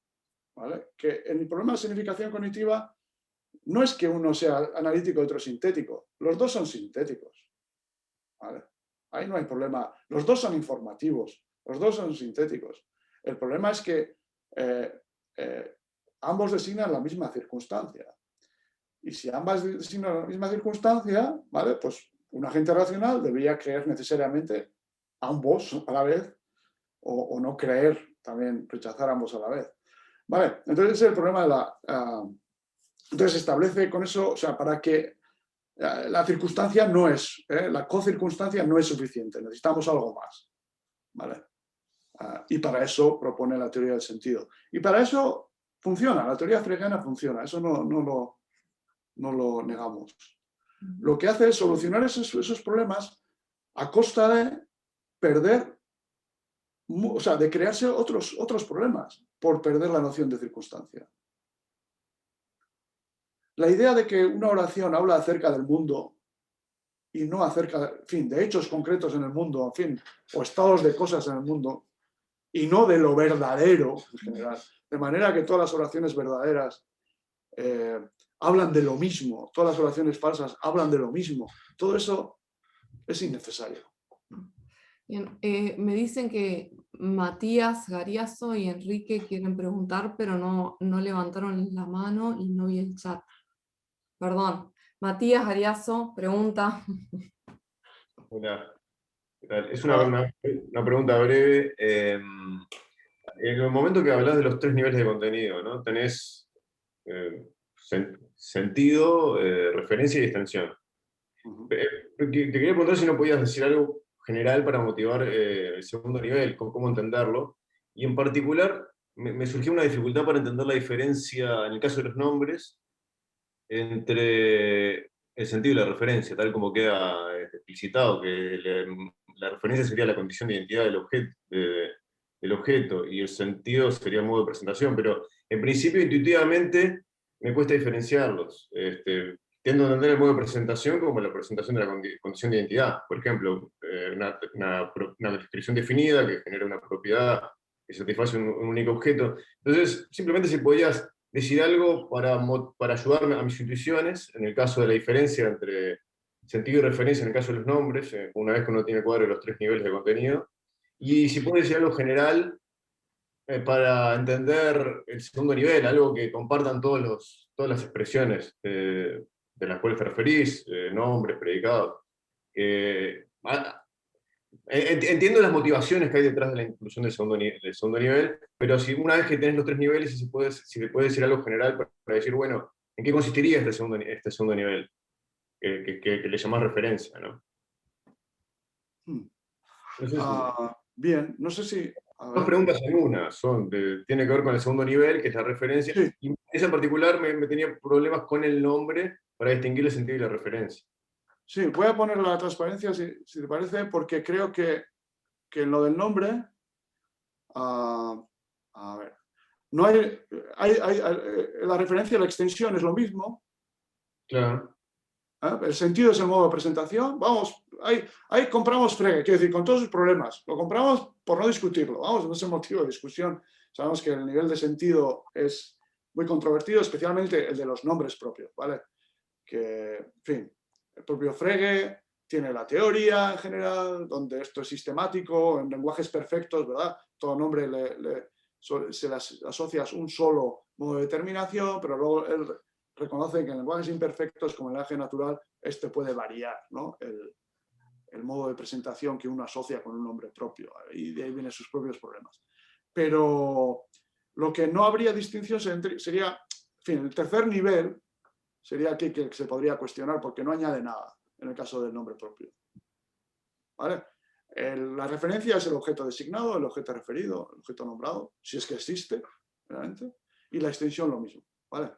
¿Vale? Que en el problema de significación cognitiva no es que uno sea analítico y otro sintético. Los dos son sintéticos. ¿Vale? Ahí no hay problema. Los dos son informativos. Los dos son sintéticos. El problema es que ambos designan la misma circunstancia. Y si ambas designan la misma circunstancia, ¿vale? Pues un agente racional debería creer necesariamente ambos a la vez, o no creer, también rechazar ambos a la vez. Vale, entonces ese es el problema de entonces se establece con eso, o sea, para que la circunstancia no es, la cocircunstancia no es suficiente, necesitamos algo más. ¿Vale? Y para eso propone la teoría del sentido. Y para eso funciona, la teoría fregiana funciona, eso no lo negamos. Lo que hace es solucionar esos problemas a costa de perder, o sea, de crearse otros problemas por perder la noción de circunstancia. la idea de que una oración habla acerca del mundo y no acerca, en fin, de hechos concretos en el mundo, en fin, o estados de cosas en el mundo, y no de lo verdadero en general. De manera que todas las oraciones verdaderas hablan de lo mismo, todas las oraciones falsas hablan de lo mismo. Todo eso es innecesario. Bien, me dicen que Matías Gariazo y Enrique quieren preguntar, pero no levantaron la mano y no vi el chat. Perdón. Matías Gariazo pregunta. Hola, ¿qué tal? Es una pregunta breve. En el momento que hablas de los 3 niveles de contenido, ¿no? Tenés sentido, referencia y extensión. Te quería preguntar si no podías decir algo general para motivar el segundo nivel, cómo entenderlo. Y en particular, me surgió una dificultad para entender la diferencia, en el caso de los nombres, entre el sentido y la referencia, tal como queda explicitado, que la referencia sería la condición de identidad del objeto y el sentido sería el modo de presentación, pero en principio intuitivamente me cuesta diferenciarlos. Tiendo a entender el modo de presentación como la presentación de la condición de identidad. Por ejemplo, una descripción definida que genera una propiedad que satisface un único objeto. Entonces, simplemente si podías decir algo para ayudarme a mis intuiciones, en el caso de la diferencia entre sentido y referencia, en el caso de los nombres, una vez que uno tiene cuadro de los 3 niveles de contenido, y si puede decir algo general para entender el segundo nivel, algo que compartan todas las expresiones de las cuales te referís, nombres, predicados. Entiendo las motivaciones que hay detrás de la inclusión del segundo nivel, pero si una vez que tenés los 3 niveles, si le puedes decir algo general para decir, bueno, ¿en qué consistiría este segundo nivel? Que le llamás referencia, ¿no? No sé Bien, no sé si... Dos preguntas en una, tiene que ver con el segundo nivel, que es la referencia, Sí. y esa en particular me tenía problemas con el nombre para distinguir el sentido y la referencia. Sí, voy a poner la transparencia, si te parece, porque creo que en lo del nombre, a ver, no la referencia y la extensión es lo mismo. Claro. El sentido es el modo de presentación. Vamos, ahí compramos fregue, quiero decir, con todos sus problemas. Lo compramos por no discutirlo. Vamos, no es el motivo de discusión. Sabemos que el nivel de sentido es muy controvertido, especialmente el de los nombres propios, ¿vale? Que, en fin, el propio Frege tiene la teoría en general, donde esto es sistemático, en lenguajes perfectos, ¿verdad? Todo nombre se las asocias un solo modo de determinación, pero luego él reconoce que en lenguajes imperfectos, como el lenguaje natural, este puede variar, ¿no? El modo de presentación que uno asocia con un nombre propio, y de ahí vienen sus propios problemas. Pero lo que no habría distinción sería, en fin, el tercer nivel sería aquí que se podría cuestionar porque no añade nada en el caso del nombre propio. ¿Vale? La referencia es el objeto designado, el objeto referido, el objeto nombrado, si es que existe, realmente, y la extensión lo mismo. ¿Vale?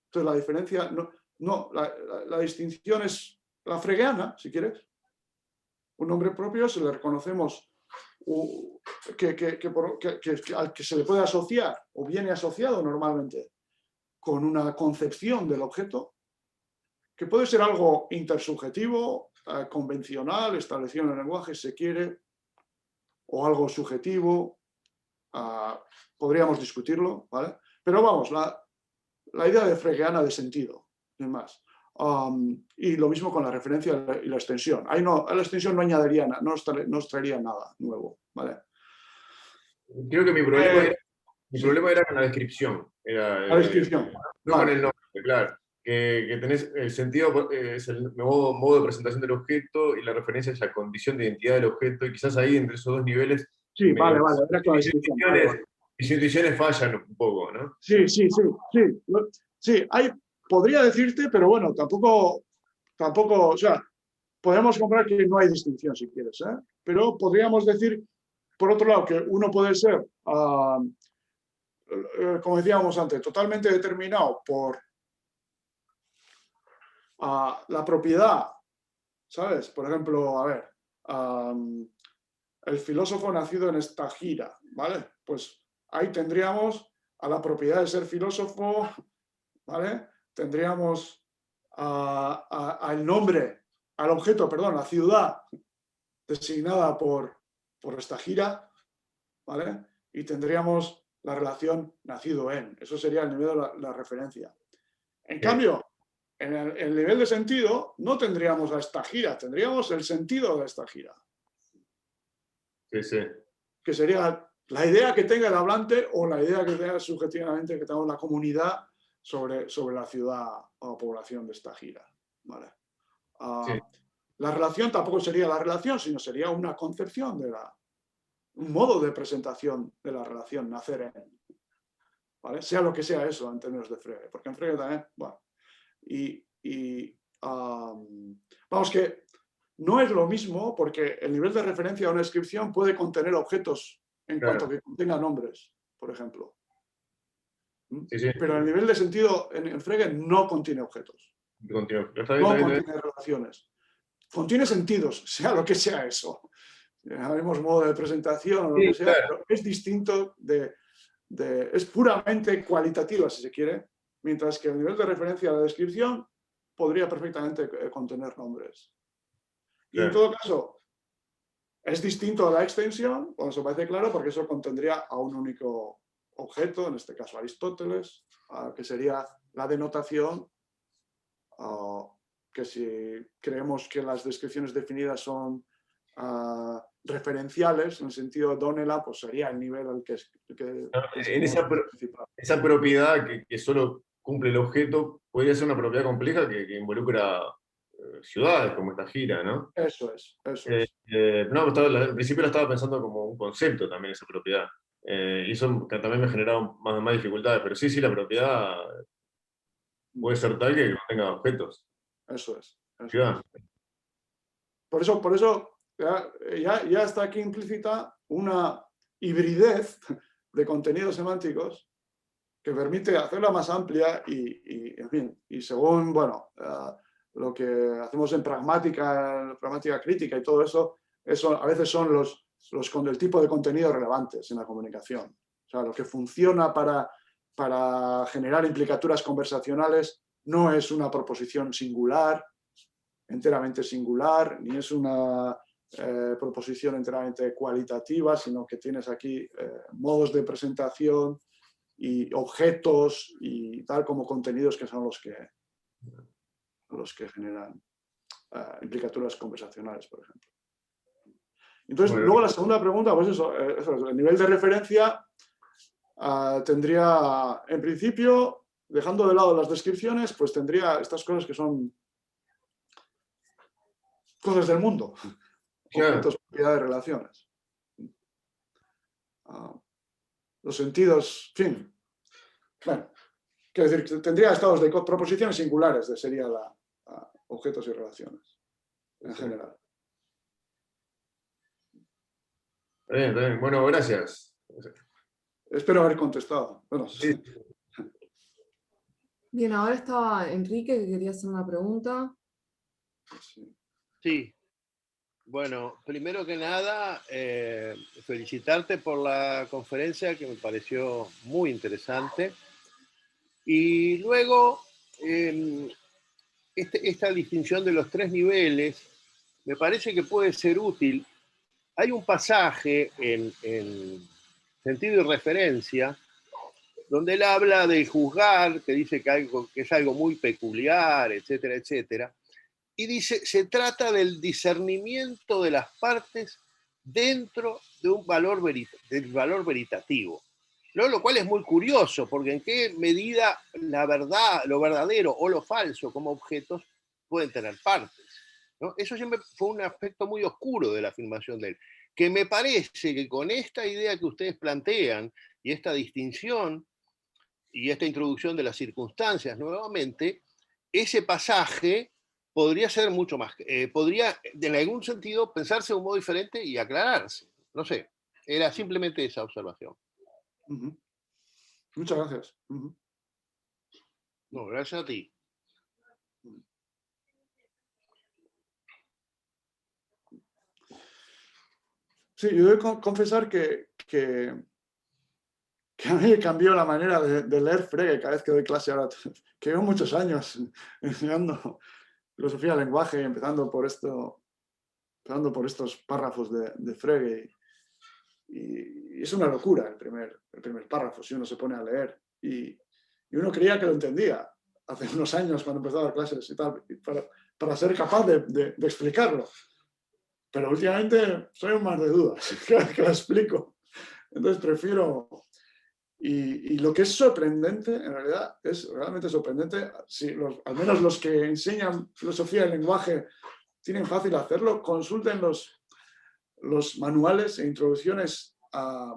Entonces la diferencia, la distinción es la fregueana, si quieres. Un nombre propio se le reconocemos al que se le puede asociar o viene asociado normalmente con una concepción del objeto, que puede ser algo intersubjetivo, convencional, establecido en el lenguaje, si se quiere, o algo subjetivo, podríamos discutirlo, ¿vale? Pero vamos, la idea de fregeana de sentido, sin más. Y lo mismo con la referencia y la extensión. Ahí a la extensión no añadiría nada, no os traería nada nuevo, ¿vale? Creo que mi problema era con la descripción. La descripción. No con el nombre, claro. Que tenés el sentido, es el modo de presentación del objeto y la referencia es la condición de identidad del objeto, y quizás ahí entre esos dos niveles Sí, vale, era con la descripción. mis intuiciones fallan un poco, ¿no? Sí. Sí, podría decirte, pero bueno, tampoco, o sea, podemos comprar que no hay distinción si quieres, ¿eh? Pero podríamos decir, por otro lado, que uno puede ser, como decíamos antes, totalmente determinado por la propiedad, ¿sabes? Por ejemplo, a ver, el filósofo nacido en esta gira, ¿vale? Pues ahí tendríamos a la propiedad de ser filósofo, ¿vale? tendríamos al nombre, al objeto, perdón, la ciudad designada por esta gira, ¿vale? Y tendríamos la relación nacido en. Eso sería el nivel de la referencia. En cambio, en el nivel de sentido no tendríamos a esta gira, tendríamos el sentido de esta gira. Sí, sí. Que sería la idea que tenga el hablante o la idea que tenga subjetivamente que tenga la comunidad sobre la ciudad o población de esta gira. ¿Vale? Sí. La relación tampoco sería la relación, sino sería una concepción un modo de presentación de la relación, nacer en. ¿Vale? Sea lo que sea eso en términos de Frege, porque en Frege también, bueno, vamos que no es lo mismo porque el nivel de referencia a una descripción puede contener objetos en cuanto que contenga nombres, por ejemplo. Sí, sí. Pero el nivel de sentido en Frege no contiene objetos. No Contiene relaciones. Contiene sentidos, sea lo que sea eso. Haremos modo de presentación o lo que sea, claro. pero es distinto es puramente cualitativa, si se quiere, mientras que el nivel de referencia a la descripción podría perfectamente contener nombres. Y en todo caso, es distinto a la extensión, cuando se parece claro, porque eso contendría a un único objeto, en este caso Aristóteles, que sería la denotación, que si creemos que las descripciones definidas son referenciales, en el sentido de Donela, pues sería el nivel al que en esa propiedad que solo cumple el objeto, podría ser una propiedad compleja que involucra ciudades, como esta gira, ¿no? Eso es. No, al principio la estaba pensando como un concepto también, esa propiedad. Y eso también me generaba más dificultades, pero sí, la propiedad puede ser tal que contenga objetos. Eso es. Ciudad. Por eso ya está aquí implícita una hibridez de contenidos semánticos que permite hacerla más amplia en fin, y según, bueno, lo que hacemos en pragmática crítica y todo eso a veces son los con el tipo de contenidos relevantes en la comunicación. O sea, lo que funciona para generar implicaturas conversacionales no es una proposición singular, enteramente singular, ni es una proposición enteramente cualitativa, sino que tienes aquí modos de presentación y objetos y tal como contenidos que son los que generan implicaturas conversacionales, por ejemplo. Entonces, Bueno, luego la segunda pregunta, pues eso, el nivel de referencia tendría, en principio, dejando de lado las descripciones, pues tendría estas cosas que son cosas del mundo, objetos, propiedades, relaciones. Los sentidos, en fin. Bueno, quiero decir, tendría estados de proposiciones singulares, sería objetos y relaciones, en general. Bien, bien. Bueno, gracias. Espero haber contestado. Bueno, Sí. Bien, ahora estaba Enrique que quería hacer una pregunta. Sí. Bueno, primero que nada, felicitarte por la conferencia que me pareció muy interesante. Y luego, esta distinción de los tres niveles me parece que puede ser útil. Hay un pasaje en sentido y referencia donde él habla de juzgar, que dice que es algo muy peculiar, etcétera, etcétera. Y dice, se trata del discernimiento de las partes dentro de un del valor veritativo. ¿No? Lo cual es muy curioso, porque en qué medida la verdad, lo verdadero o lo falso como objetos pueden tener partes. ¿No? Eso siempre fue un aspecto muy oscuro de la afirmación de él, que me parece que con esta idea que ustedes plantean y esta distinción y esta introducción de las circunstancias nuevamente, ese pasaje podría ser mucho más, podría en algún sentido pensarse de un modo diferente y aclararse. No sé, era simplemente esa observación. Muchas gracias. No, gracias a ti. Sí, yo debo confesar que que a mí cambió la manera de leer Frege cada vez que doy clase ahora, que llevo muchos años enseñando filosofía del lenguaje, empezando por estos párrafos de Frege. Y es una locura el primer párrafo, si uno se pone a leer. Y uno creía que lo entendía hace unos años cuando empezaba a dar clases y tal, para ser capaz de explicarlo. Pero últimamente soy un mar de dudas que lo explico. Entonces prefiero... Y lo que es sorprendente, en realidad, es realmente sorprendente, si al menos los que enseñan filosofía del lenguaje tienen fácil hacerlo, consulten los manuales e introducciones a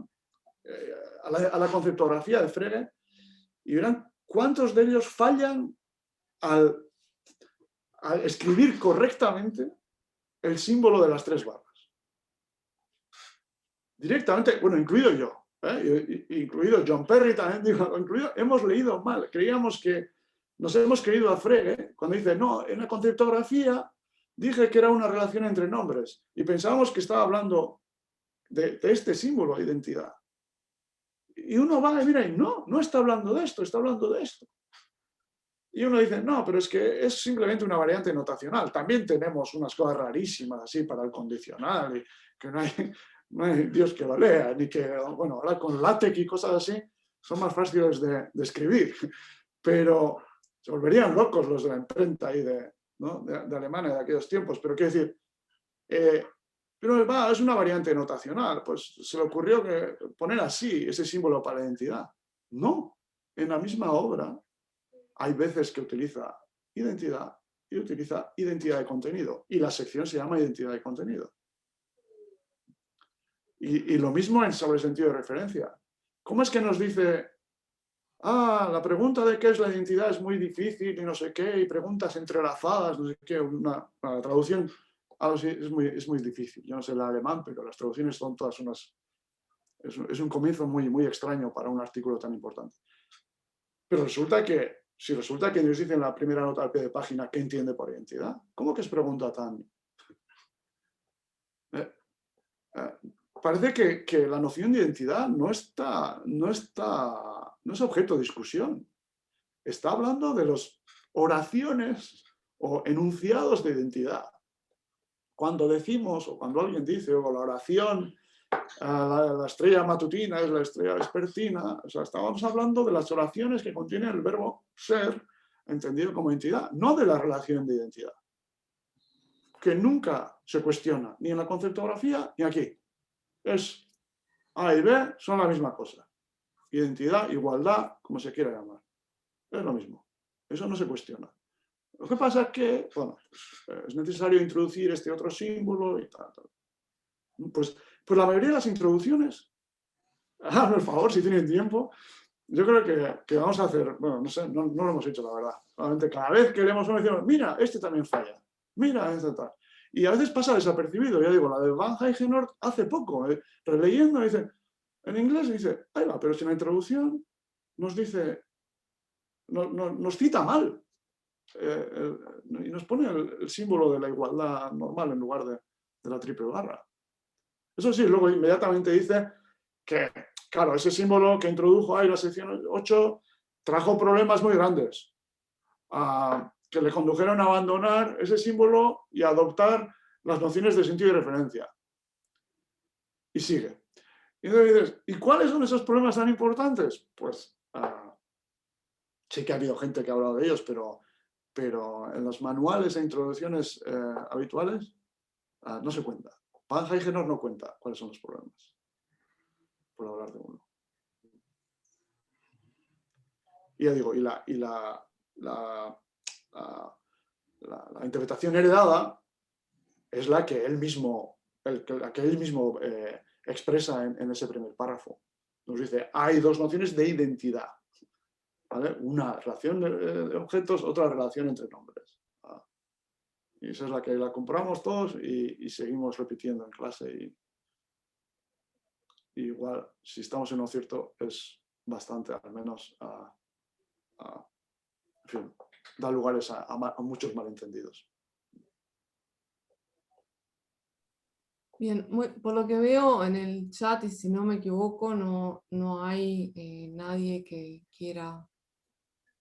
la conceptografía de Frege y verán cuántos de ellos fallan al escribir correctamente el símbolo de las 3 barras. Directamente, bueno, incluido yo. Incluido John Perry también, digo, hemos leído mal, nos hemos creído a Frege cuando dice, no, en la conceptografía dije que era una relación entre nombres y pensábamos que estaba hablando de este símbolo de identidad. Y uno va y mira y no está hablando de esto, está hablando de esto. Y uno dice, no, pero es que es simplemente una variante notacional. También tenemos unas cosas rarísimas así para el condicional y que no hay Dios que lo lea, ni que, bueno, ahora con LaTeX y cosas así son más fáciles de escribir, pero se volverían locos los de la imprenta y de Alemania de aquellos tiempos. Pero quiero decir, pero es una variante notacional, pues se le ocurrió poner así ese símbolo para la identidad. No, en la misma obra hay veces que utiliza identidad y utiliza identidad de contenido, y la sección se llama identidad de contenido. Y lo mismo sobre el sentido de referencia. ¿Cómo es que nos dice, la pregunta de qué es la identidad es muy difícil y no sé qué, y preguntas entrelazadas, no sé qué, una traducción es muy difícil. Yo no sé el alemán, pero las traducciones son todas unas... Es un comienzo muy, muy extraño para un artículo tan importante. Pero si resulta que Dios dice en la primera nota al pie de página qué entiende por identidad, ¿cómo que es pregunta tan...? Parece que la noción de identidad no es objeto de discusión. Está hablando de las oraciones o enunciados de identidad. Cuando decimos, o cuando alguien dice, o la oración, la estrella matutina es la estrella vespertina, o sea, estábamos hablando de las oraciones que contienen el verbo ser, entendido como entidad, no de la relación de identidad, que nunca se cuestiona, ni en la conceptografía, ni aquí. Es A y B son la misma cosa. Identidad, igualdad, como se quiera llamar. Es lo mismo. Eso no se cuestiona. Lo que pasa es que, bueno, pues, es necesario introducir este otro símbolo y tal. Pues la mayoría de las introducciones, hazme el favor, si tienen tiempo, yo creo que vamos a hacer, bueno, no sé, no lo hemos hecho, la verdad. Solamente cada vez que leemos uno decimos, mira, este también falla. Mira, este tal. Y a veces pasa desapercibido. Ya digo, la de Van Heijenort hace poco, releyendo, dice, en inglés dice, ahí va, pero si en la introducción nos dice, nos cita mal. Y nos pone el símbolo de la igualdad normal en lugar de la triple barra. Eso sí, luego inmediatamente dice que, claro, ese símbolo que introdujo ahí la sección 8 trajo problemas muy grandes, que le condujeron a abandonar ese símbolo y a adoptar las nociones de sentido y referencia. Y sigue. Y entonces dices, ¿y cuáles son esos problemas tan importantes? Pues sí que ha habido gente que ha hablado de ellos, pero en los manuales e introducciones habituales no se cuenta. Van Heijenort no cuenta cuáles son los problemas, por hablar de uno. Y ya digo, la interpretación heredada es la que él mismo, expresa en ese primer párrafo. Nos dice, hay dos nociones de identidad. ¿Vale? Una relación de objetos, otra relación entre nombres. Y esa es la que la compramos todos y seguimos repitiendo en clase. Y igual, si estamos en lo cierto, es bastante, al menos, en fin, da lugares a muchos malentendidos. Bien, por lo que veo en el chat, y si no me equivoco, no hay nadie que quiera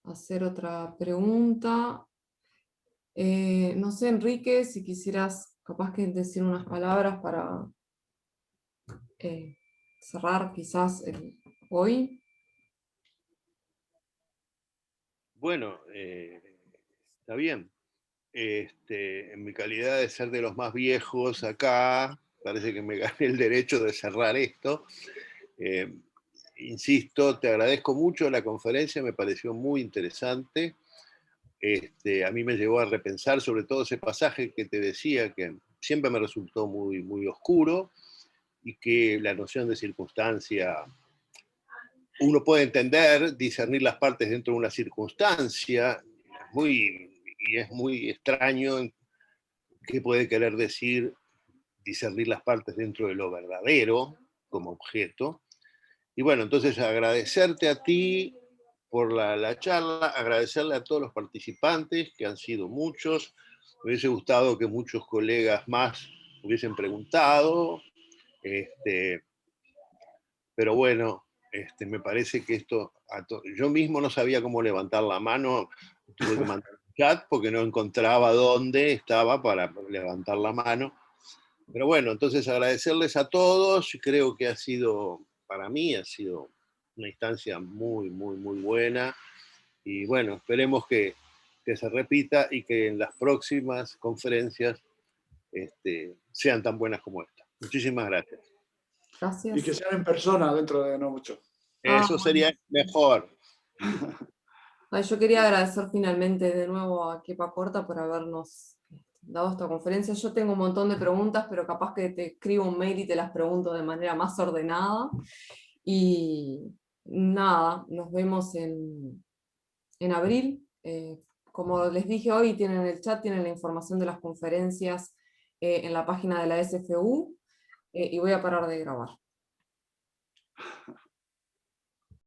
hacer otra pregunta. No sé, Enrique, si quisieras capaz que decir unas palabras para cerrar quizás hoy. Bueno, está bien. En mi calidad de ser de los más viejos acá, parece que me gané el derecho de cerrar esto. Insisto, te agradezco mucho la conferencia, me pareció muy interesante. A mí me llevó a repensar sobre todo ese pasaje que te decía, que siempre me resultó muy, muy oscuro, y que la noción de circunstancia, uno puede entender, discernir las partes dentro de una circunstancia, y es muy extraño qué puede querer decir discernir las partes dentro de lo verdadero como objeto. Y bueno, entonces agradecerte a ti por la charla, agradecerle a todos los participantes, que han sido muchos. Me hubiese gustado que muchos colegas más hubiesen preguntado, pero bueno, me parece que esto, yo mismo no sabía cómo levantar la mano, tuve que mandar un chat porque no encontraba dónde estaba para levantar la mano. Pero bueno, entonces agradecerles a todos, creo que para mí ha sido una instancia muy, muy, muy buena, y bueno, esperemos que se repita y que en las próximas conferencias sean tan buenas como esta. Muchísimas gracias. Y que Gracias. sean en persona dentro de no mucho. Eso sería mejor. Ay, yo quería agradecer finalmente de nuevo a Kepa Corta por habernos dado esta conferencia. Yo tengo un montón de preguntas, pero capaz que te escribo un mail y te las pregunto de manera más ordenada. Y nada, nos vemos en abril. Como les dije hoy, tienen el chat, tienen la información de las conferencias en la página de la SFU, y voy a parar de grabar.